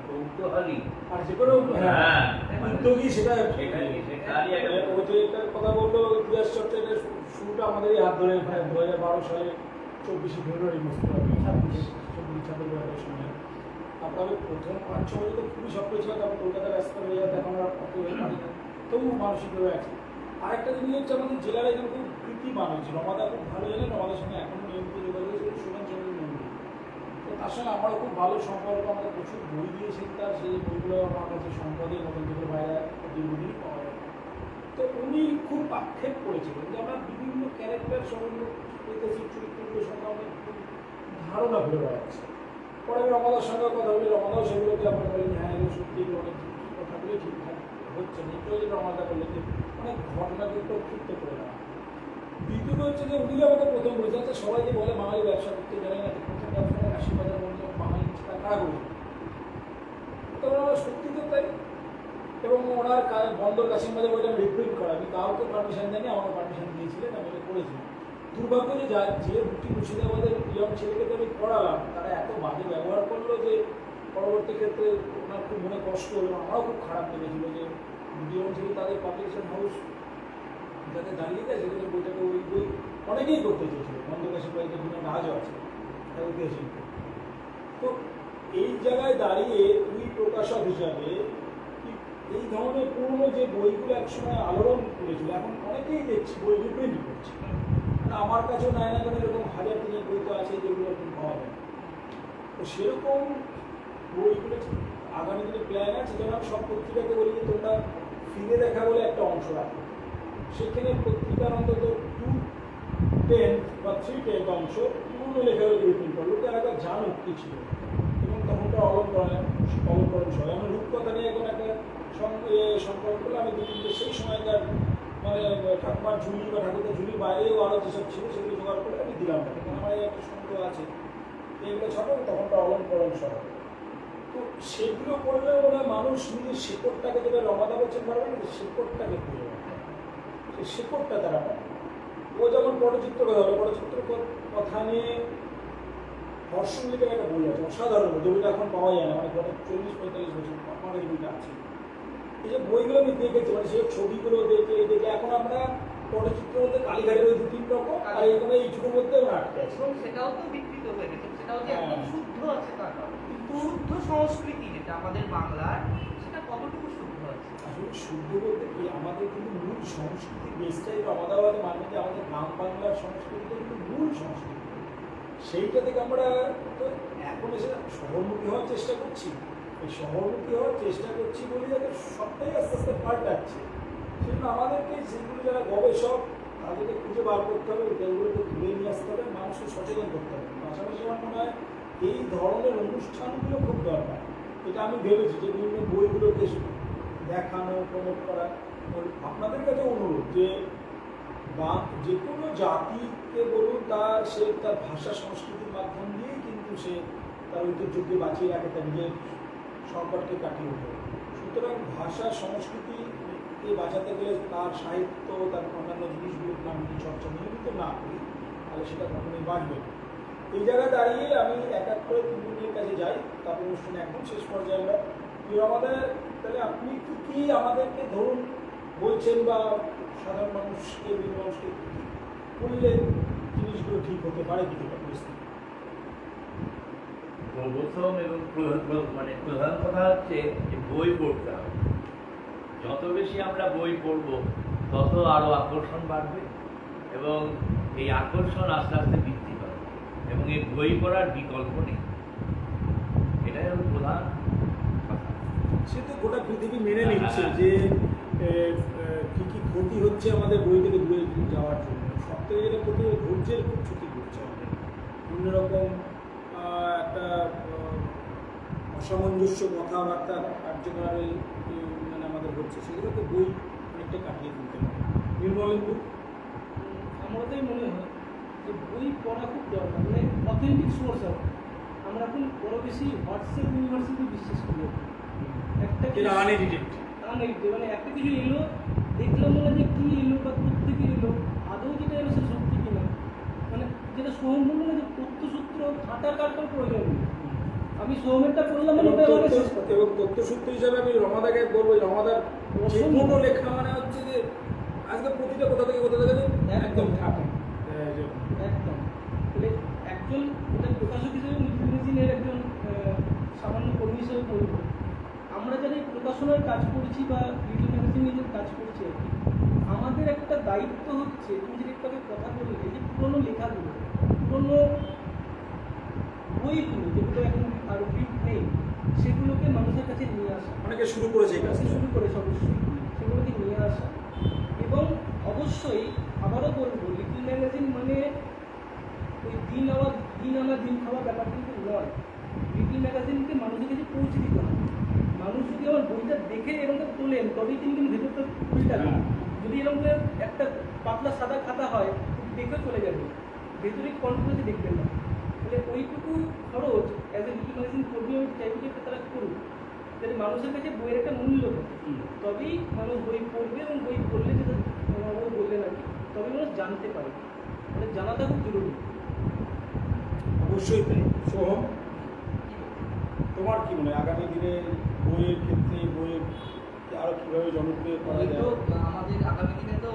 কৌতূহলী আর যে কোনো উদ্যোগী সেটা সেটারই একটা ওই যে এটার কথা বললো, ইতিহাস চর্চার শুরুটা আমাদেরই হাত ধরে 2012 সালে 24 ফেব্রুয়ারি বুঝতে পারবে 26 সময়। আপনাদের প্রথম 5-6 বছর তো খুবই সক্রিয় ছিল, তারপর কলকাতার রাস্তা হয়ে যাতে এখন আমরা অত পারি না, তবু মানসিকভাবে আছে। আরেকটা জিনিস হচ্ছে আমাদের জেলার একজন খুব কৃতি মানুষ রমাদা, খুব ভালো জানেন, রমাদার সঙ্গে এখনও নিয়মিত যোগাযোগ ছিল, সুমন চন্দ্রের মন্দির। তো তার সঙ্গে আমারও খুব ভালো সম্পর্ক, আমাদের প্রচুর বই দিয়েছেন তার, সেই বইগুলো আমার কাছে সম্পদের মতন থেকে বাইরে দীর্ঘদিনই পাওয়া যায়। তো উনি খুব আক্ষেপ করেছিলেন যে আমরা বিভিন্ন ক্যারেক্টার সম্বন্ধে ঐতিহাসিক চরিত্রগুলো সম্বন্ধে আমাদের ধারণা ঘুরে বেড়াচ্ছে, পরে আমি রমাদার সঙ্গে কথা বলি, রমাদাও সেগুলোকে আবার বলেন হ্যাঁ এগুলো সত্যি অনেক কথাগুলি ঠিকঠাক হচ্ছে না। একটু যে রমাদা বললেন যে অনেক ঘটনাকে প্রক্ষিপ্ত করে দেওয়া। দ্বিতীয়ত হচ্ছে যে উনি আমাকে প্রথম বলেছেন, আচ্ছা সবাই যে বলে বাঙালি ব্যবসা করতে জানে না, প্রথম ব্যবসা 80,000 বলছে বাঙালি সেটা কারা বলছে, তো সত্যি তো তাই। এবং ওনার বন্দর কাশিম বাজার বলে আমি রিক্রুট করা, আমি কাউকে পারমিশন জানি, আমাকে পারমিশন দিয়েছিলেন, আমি এটা করেছি। দুর্ভাগ্য যে যে দুটি মুর্শিদাবাদের ইয়ং ছেলেকে আমি পড়ালাম তারা এত বাজে ব্যবহার করলো যে পরবর্তী ক্ষেত্রে ওনার খুব মনে কষ্ট হলো, আমারও খুব খারাপ লেগেছিল যে দুটি ইয়ং ছেলে তাদের পাবলিকেশন হাউস যাতে দাঁড়িয়ে যায় সেখানে বইটাকে ওই বই অনেকেই করতে চেয়েছিল, বন্দর কাশিম বাজারের বিভিন্ন কাজও আছে ঐতিহাসিক। তো এই জায়গায় দাঁড়িয়ে তুই প্রকাশক হিসাবে এই ধরনের পুরনো যে বইগুলো একসময় আলোড়ন করেছিল এখন অনেকেই দেখছি বই রিপ্রিন্ট করছে। আমার কাছেও নায়নাগণের এরকম 1000 বই তো আছে যেগুলো এখন পাওয়া যায়। তো সেরকম বইগুলো আগামী দিনে প্ল্যান আছে, যেন সব পত্রিকাকে বলি যে তোমরা ফিরে দেখা বলে একটা অংশ রাখো, সেখানে পত্রিকার অন্তত 2/10 বা 3/10 অংশ পুরনো লেখাগুলো রিপ্রিন্ট করো, লোকে একবার জানো কি ছিল। এবং তখনটা অলঙ্করণ সহ আমি রূপকথা নিয়ে এখন একটা সম্পর্ক করলে আমি দুদিনকে সেই সময়কার মানে ঠাকুমার ঝুলি বা ঠাকুরদের ঝুলির বাইরেও আরও যেসব ছিল সেগুলো জোগাড় করে আমি দিলাম না, কারণ আমার একটা সংগ্রহ আছে এইগুলো ছাড়া তখনটা অলঙ্করণ সহ। তো সেগুলো করলে ওরা মানুষ নিজের শেকড়টাকে যেটা রমাদা বলছেন পারবে না, শেকড়টাকে খুঁজে পাবে, সেই শেকড়টা তারা পাবে। ও যেমন পটচিত্র কথা বলে, পটচিত্র কথা নিয়ে হর্ষমল্লিকের একটা বই আছে অসাধারণ, বইটা এখন পাওয়া যায় না, মানে 40-45 বছর আমার এই বইটা আছে। এই যে বইগুলো আমি দেখেছি, মানে সেই ছবিগুলো দেখে এখন আমরা পটচিত্রের মধ্যে কালীঘাটের ওই 2-3 রকম আর এইগুলো এইটুকুর মধ্যে আমরা আটকে আছি। এবং সেটাও তো বিকৃত হয়ে গেছে, সেটাও যে একদম শুদ্ধ আছে তা নয়। শুদ্ধ সংস্কৃতি যেটা আমাদের বাংলার, সেটা কতটুকু শুদ্ধ আছে? আসলে শুদ্ধ বলতে কি, আমাদের কিন্তু মূল সংস্কৃতি বেসটাই আমাদের মানে যে আমাদের গ্রাম বাংলার সংস্কৃতিটা কিন্তু মূল সংস্কৃতি, সেইটা থেকে আমরা তো এখন এসে শহরমুখী হওয়ার চেষ্টা করছি। এই শহরমুখী হওয়ার চেষ্টা করছি বলে যাতে সবটাই আস্তে আস্তে পাল্টাচ্ছে, সেজন্য আমাদেরকে সেগুলো যারা গবেষক তাদেরকে খুঁজে বার করতে হবে, এগুলোকে ঘুরে নিয়ে আসতে হবে, মানুষকে সচেতন করতে হবে। পাশাপাশি আমার মনে হয় এই ধরনের অনুষ্ঠানগুলো খুব দরকার। এটা আমি ভেবেছি যে বিভিন্ন বইগুলোকে দেখানো, প্রমোট করা। আপনাদের কাছে অনুরোধ যে বা যে কোনো জাতিকে বলুন সে তার ভাষা সংস্কৃতির মাধ্যম দিয়েই কিন্তু সে তার ঐতিহ্যকে বাঁচিয়ে রাখে, তার নিজের সংকটকে কাটিয়ে ওঠে। সুতরাং ভাষা সংস্কৃতিকে বাঁচাতে গেলে তার সাহিত্য, তার অন্যান্য জিনিসগুলোর নাম চর্চা নিয়মিত না করি তাহলে সেটা কখনোই বাঁচবে না। এই জায়গায় দাঁড়িয়ে আমি এক এক করে তিনজনের কাছে যাই, তারপর অনুষ্ঠানে একদম শেষ পর্যায়ে আমরা আমাদের তাহলে আপনি কি আমাদেরকে ধরুন বলছেন বা সাধারণ মানুষকে বিভিন্ন মানুষকে করলে জিনিসগুলো ঠিক হতে পারে কিছুটা পরিস্থিতি? প্রথম এবং প্রধান কথা হচ্ছে যে বই পড়তে হবে। যত বেশি আমরা বই পড়ব তত আরও আকর্ষণ বাড়বে এবং এই আকর্ষণ আস্তে আস্তে বৃদ্ধি পাবে এবং এই বই পড়ার বিকল্প নেই, এটাই হল প্রধান কথা। সে তো গোটা পৃথিবী মেনে নিচ্ছে যে কি কি ক্ষতি হচ্ছে আমাদের বই থেকে দূরে যাওয়ার জন্য। সব থেকে যেটা ক্ষতি ধৈর্যের খুব ক্ষতি করছে আমাদের, বিভিন্ন রকম একটা অসামঞ্জস্য কথাবার্তা কার্যকরী মানে আমাদের হচ্ছে, সেগুলোকে বই অনেকটা কাটিয়ে তুলতে পারে। নির্মলেন্দু, আমাদের মনে হয় যে বই পড়া খুব দরকার, মানে অথেন্টিক সোর্স হবে। আমরা এখন বড় বেশি হোয়াটসঅ্যাপ ইউনিভার্সিটি বিশ্বাস করি, একটা আনএডিটেড মানে একটা কিছু এলো দেখলাম মনে যে কী এলো বা কোথেকে এলো, আদৌ যেটা এলো সে সত্যি কিনা, মানে যেটা সোহম বললো না যে তথ্যসূত্র ঘাটার কাটার প্রয়োজন নেই। আমি সোহমেরটা করলাম মানে এবং তথ্যসূত্র হিসাবে আমি রমাদাকে বলবো, রমাদার সম্পূর্ণ লেখা মানে হচ্ছে যে আজকে প্রতিটা কোথা থেকে একদম থাকে একদম। মানে একজন এটা প্রকাশক হিসেবে মুজিনের একজন সামান্য কর্মী হিসেবে বলব, আমরা যারা এই প্রকাশনার কাজ করছি বা লিটল ম্যাগাজিন নিজের কাজ করছি আর কি, আমাদের একটা দায়িত্ব হচ্ছে, তুমি যদি একটু কথা বললে যে পুরোনো লেখাগুলো, পুরোনো বইগুলো যেগুলো এখন আর প্রিন্ট নেই, সেগুলোকে মানুষের কাছে নিয়ে আসা। অনেকে শুরু করেছে, শুরু করেছে অবশ্যই, সেগুলোকে নিয়ে আসা। এবং অবশ্যই আবারও বলবো, লিটল ম্যাগাজিন মানে ওই দিন আনা দিন খাওয়া ব্যাপার কিন্তু নয়। উইকলি ম্যাগাজিনকে মানুষের কাছে পৌঁছে দিতে হবে। মানুষ যদি আমার বইটা দেখে এরকম করে তোলেন তবেই তিনি কিন্তু ভেতরটা ফুলটা হ্যাঁ। যদি এরকম করে একটা পাতলা সাদা খাতা হয় দেখে চলে যাবে, ভেতরে কন্ট্রোলে দেখবেন না। তাহলে ওইটুকু খরচ অ্যাজ এ উইকলি ম্যাগাজিন কর্মী আমি চাইবো যে তারা করুক, যাতে মানুষের কাছে বইয়ের একটা মূল্য থাকে। তবেই মানুষ বই পড়বে এবং বই পড়লে যেটা বাবু বললেন আর কি, তবেই মানুষ জানতে পারে। মানে জানাটা খুব জরুরি। অবশ্যই তাই। সোহম, তোমার কি মনে হয় আগামী দিনে বইয়ের ক্ষেত্রে বইয়ের আরো কিভাবে জনপ্রিয় করা বই তো যায়? আমাদের আগামী দিনে তো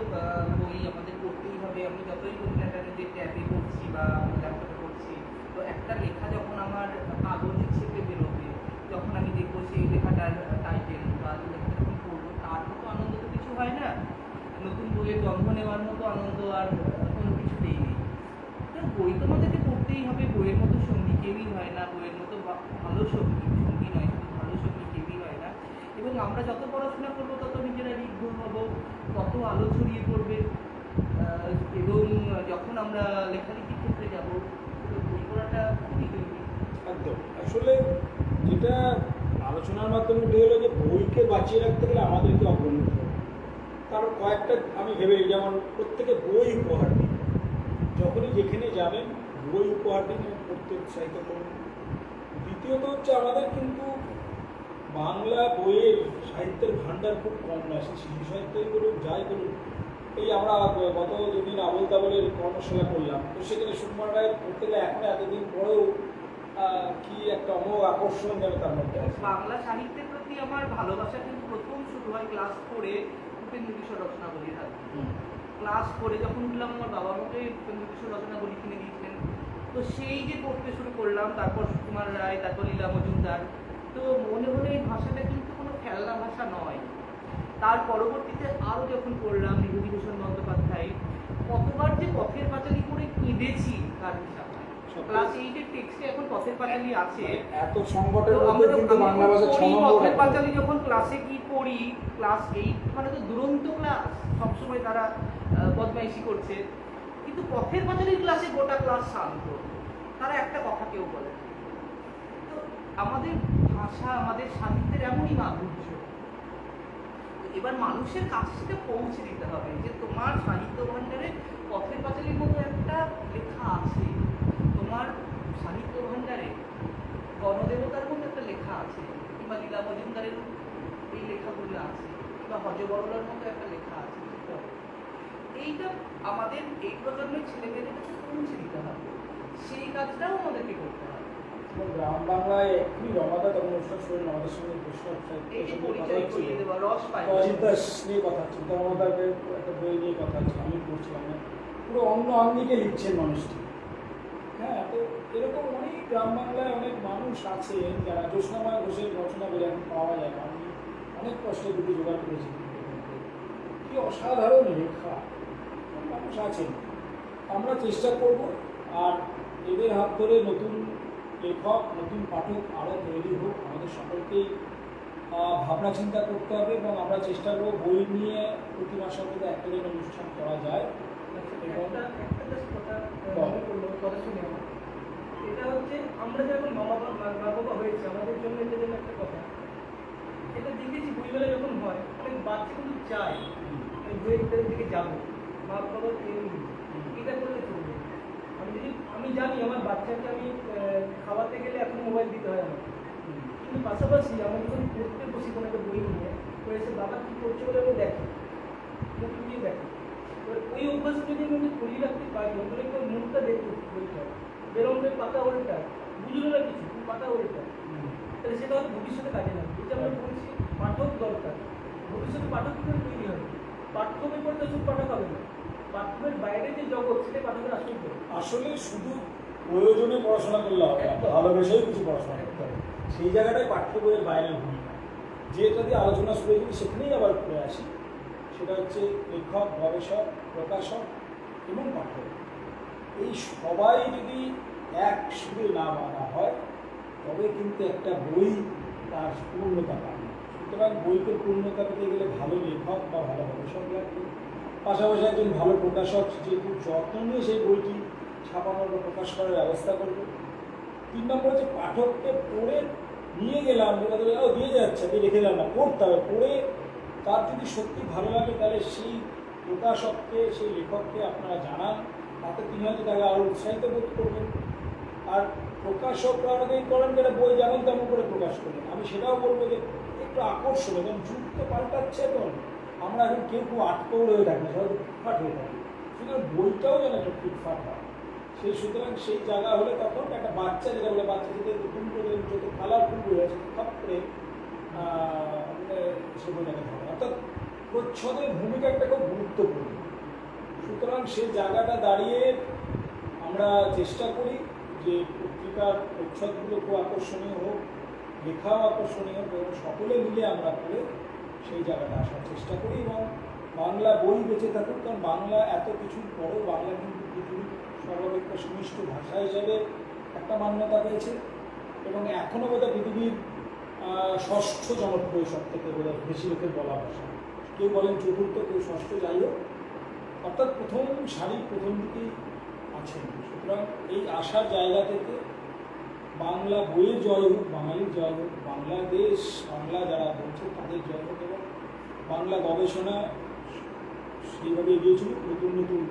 বই আমাদের পড়তেই হবে। আমি যতই বলি না কেন যে ট্যাবে পড়ছি বা ল্যাপটপে পড়ছি, তো একটা লেখা যখন আমার কাগজে ছেপে বেরোবে, যখন আমি দেখবো সেই লেখাটার টাইটেল বা লেখাটা যখন পড়বো, তার মতো আনন্দ তো কিছু হয় না। নতুন বইয়ের গন্ধ নেওয়ার মতো আনন্দ আর কোনো কিছুতেই নেই। তো বই তো আমাদেরকে পড়তেই হবে। বইয়ের মতো সঙ্গী কেউই হয় না, বইয়ের মতো ভালো সঙ্গী নয়, শুধু ভালো সঙ্গী কেউই হয় না। এবং আমরা যত পড়াশোনা করবো তত নিজেরা ঋদ্ধ হব, তত আলো ছড়িয়ে পড়বে। এবং যখন আমরা লেখালেখির ক্ষেত্রে যাব, বই পড়াটা খুবই জরুরি। একদম। আসলে যেটা আলোচনার মাধ্যমে উঠে এলো যে বইকে বাঁচিয়ে রাখতে গেলে আমাদেরকে অগ্রণী হতে হবে। কারণ কয়েকটা আমি ভেবে, যেমন প্রত্যেকে বই উপহার দিন, যখনই যেখানে যাবেন বই উপহার দিন এবং পড়তে উৎসাহিত করুন। দ্বিতীয়ত হচ্ছে আমাদের কিন্তু বাংলা বইয়ের সাহিত্যের ভাণ্ডার খুব কম নয়, সে শিশু সাহিত্যই বলুন যাই বলুন। এই আমরা গত দুদিন আবল তাবলের কর্মশালা করলাম, তো সেখানে সুকুমার রায় পড়তে গেলে এখন এতদিন পরেও কি একটা অমোঘ আকর্ষণ যেন তার মধ্যে আছে। বাংলা সাহিত্যের প্রতি আমার ভালোবাসা কিন্তু প্রথম শুরু হয় ক্লাস 4-এ উপেন্দ্র কিশোর রচনাবলীর হাত থেকে। ক্লাস 4-এ যখন উঠলাম, আমার বাবা আমাকে উপেন্দ্র কিশোর রচনাবলী কিনে দিয়েছিলেন। তো সেই যে পড়তে শুরু করলাম, তারপর সুকুমার রায়, তারপর লীলা মজুমদার, তো মনে হলো এই ভাষাটা কিন্তু কোনো খেলনা ভাষা নয়। তার পরবর্তীতে আরও যখন পড়লাম বিভূতিভূষণ বন্দ্যোপাধ্যায়, কতবার যে পথের পাঁচালী করে কেঁদেছি তার হিসাব নাই। ক্লাস 8-এর টেক্সটে এখন পথের পাঁচালী আছে। এত সংকটের তো মধ্যে কিন্তু বাংলা ভাষা 6 নম্বর পথের পাঁচালী যখন ক্লাসে কি পড়ি, ক্লাস 8 মানে তো দুরন্ত ক্লাস, সবসময় তারা বদমাইশি করছে। কিন্তু পথের পাঁচালীর ক্লাসে গোটা ক্লাস শান্ত, তারা একটা কথা কেউ বলে না। তো আমাদের ভাষা, আমাদের সাহিত্যের এমনই মাধুর্য। এবার মানুষের কাছে সেটা পৌঁছে দিতে হবে যে তোমার সাহিত্য ভাণ্ডারে পথের পাঁচালীর মতো একটা লেখা আছে, তোমার সাহিত্য ভাণ্ডারে গণদেবতার মতো একটা লেখা আছে, কিংবা লীলা মজুমদারের এই লেখাগুলো আছে, কিংবা হজবরলার মতো একটা লেখা আছে। এইটা আমাদের এই প্রজন্মের ছেলেমেয়েদের কাছে পৌঁছে দিতে হবে, সেই কাজটাও আমাদেরকে করতে হবে। গ্রাম বাংলায় এক্ষুনি রমাদা তখন অনুষ্ঠান শুনে আমাদের সঙ্গে এই যে পরিচয় করিয়ে দেওয়া, রস পাই, অজিত দাস নিয়ে কথা হচ্ছে, রমাদাদের একটা বই নিয়ে কথা হচ্ছে, আমি পড়ছিলাম না, পুরো অন্য আঙ্গিকে লিখছেন মানুষটি। হ্যাঁ, তো এরকম অনেক গ্রাম বাংলায় অনেক মানুষ আছে যারা জ্যোৎস্নাময় ঘোষের রচনা বলে এখন পাওয়া যায় না, আমি অনেক কষ্টে দুটি জোগাড় করেছি। কি অসাধারণ লেখা, মানুষ আছেন। আমরা চেষ্টা করব, আর এদের হাত ধরে নতুন লেখক, নতুন পাঠক আরও তৈরি হোক। আমাদের সকলকেই ভাবনা চিন্তা করতে হবে এবং আমরা চেষ্টা করব বই নিয়ে প্রতি মাসের মধ্যে একটা দিন অনুষ্ঠান করা যায়। কথা শুনে আমার এটা হচ্ছে, আমরা যখন মা বাবা হয়েছে, আমাদের জন্য এটা যেন একটা কথা, এটা দেখেছি বইমেলা যখন হয়, অনেক বাচ্চা কিন্তু চায় বইয়ের দিকে যাবো, মা বাবা এটা করলে চলবে। আমি জানি আমার বাচ্চাকে আমি খাওয়াতে গেলে এখন মোবাইল দিতে হয় আমার, কিন্তু পাশাপাশি আমি যখন পড়তে বসি কোনো একটা বই নিয়ে, তো এসে বাবা কী করছে বলে আমি দেখি, মুখ দিয়ে দেখি। ওই অভ্যাস যদি আমি করিয়ে রাখতে পারি, ওগুলো একটু মুখটা দেখতে বইটা যেরকম পাতা ওলটা বুঝলো না কিছু, পাতা ওলটা, তাহলে সেটা হয়তো ভবিষ্যতে কাজে লাগবে। এটা আমরা বলছি পাঠক দরকার, ভবিষ্যতে পাঠক কী করে তৈরি হবে? পাঠ্য বই পড়তে শুধু পাঠক হবে না, পাঠ্যের বাইরে যে জগৎ সেটা পাঠকের আসল জগৎ। আসলে শুধু প্রয়োজনে পড়াশোনা করলে হবে না, ভালোবেসেই কিছু পড়াশোনা করতে হবে। সেই জায়গাটাই পাঠ্য বইয়ের বাইরের ভূমিকা, যেটা দিয়ে আলোচনা শুরু হয়েছিল সেখানেই আবার ফিরে আসি। সেটা হচ্ছে লেখক, গবেষক, প্রকাশক এবং পাঠক, এই সবাই যদি এক সুরে না বাঁধা হয় তবে কিন্তু একটা বই তার পূর্ণতা পাবে। সুতরাং বইকে পূর্ণতা পেতে গেলে ভালো লেখক বা ভালো গবেষক লাগবে, পাশাপাশি একজন ভালো প্রকাশক যে খুব যত্ন নিয়ে সেই বইটি ছাপানোর বা প্রকাশ করার ব্যবস্থা করবে, 3 নম্বর হচ্ছে পাঠককে পড়ে নিয়ে গেলাম, যেটা ধরে ও দিয়ে যাচ্ছে আমি রেখে দিলাম না, পড়তে হবে। পড়ে তার যদি সত্যি ভালো লাগে তাহলে সেই প্রকাশককে সেই লেখককে আপনারা জানান, তাতে তিনি হয়তো তাকে আরও উৎসাহিত বোধ করবেন। আর প্রকাশকরা অনেকেই করেন যারা বই যেমন তেমন করে প্রকাশ করবেন। আমি সেটাও বলবো যে একটু আকর্ষণ, এবং যুগ তো পাল্টাচ্ছে এখন, আমরা এখন কেউ খুব আটকৌড় হয়ে থাকি না, সবাই ফিটফাট হয়ে থাকি, সুতরাং বইটাও যেন একটা ফিটফাট হয়। সুতরাং সেই জায়গা হলে তখন একটা বাচ্চা, যেটা বলে বাচ্চা যেটা নতুন করে যত কালারফুল বই আছে সব করে সে বইটাকে ধরে, অর্থাৎ প্রচ্ছদের ভূমিকাটা খুব গুরুত্বপূর্ণ। সুতরাং সেই জায়গাটা দাঁড়িয়ে আমরা চেষ্টা করি যে পত্রিকার প্রচ্ছদগুলো খুব আকর্ষণীয় হোক, লেখাও আকর্ষণীয় হোক, এবং সকলে মিলে আমরা করে সেই জায়গাটা আসার চেষ্টা করি, এবং বাংলা বই বেঁচে থাকুক। কারণ বাংলা এত কিছুর পরেও বাংলা কিন্তু পৃথিবীর সর্বাপেক্ষা সুমিষ্ট ভাষা হিসাবে একটা মান্যতা পেয়েছে, এবং এখনও বোধহয় পৃথিবীর 6ষ্ঠ জনপ্রিয়, সব থেকে বোধহয় বেশি লোকের বলা ভাষা। কেউ বলেন চতুর্থ, কেউ 6ষ্ঠ, যাই হোক, অর্থাৎ প্রথম সারির প্রথম দিকেই আছেন। সুতরাং এই আসার জায়গা থেকে বাংলা বইয়ের জয় হোক, বাঙালির জয় হোক, বাংলাদেশ, বাংলা যারা বলছে তাদের জয় হোক, এবং বাংলা গবেষণা সেইভাবে এগিয়ে চলুক, নতুন নতুন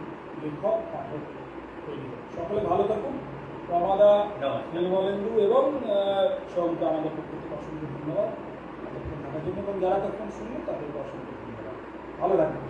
লেখক পাঠক তৈরি হোক। সকলে ভালো থাকুন। রমাদা, নীলমলেন্দু এবং সবকে আমাদের পক্ষ থেকে অসংখ্য ধন্যবাদ এতক্ষণ থাকার জন্য, এবং যারা তখন শুনলেন তাদেরকে অসংখ্য ধন্যবাদ। ভালো থাকবেন।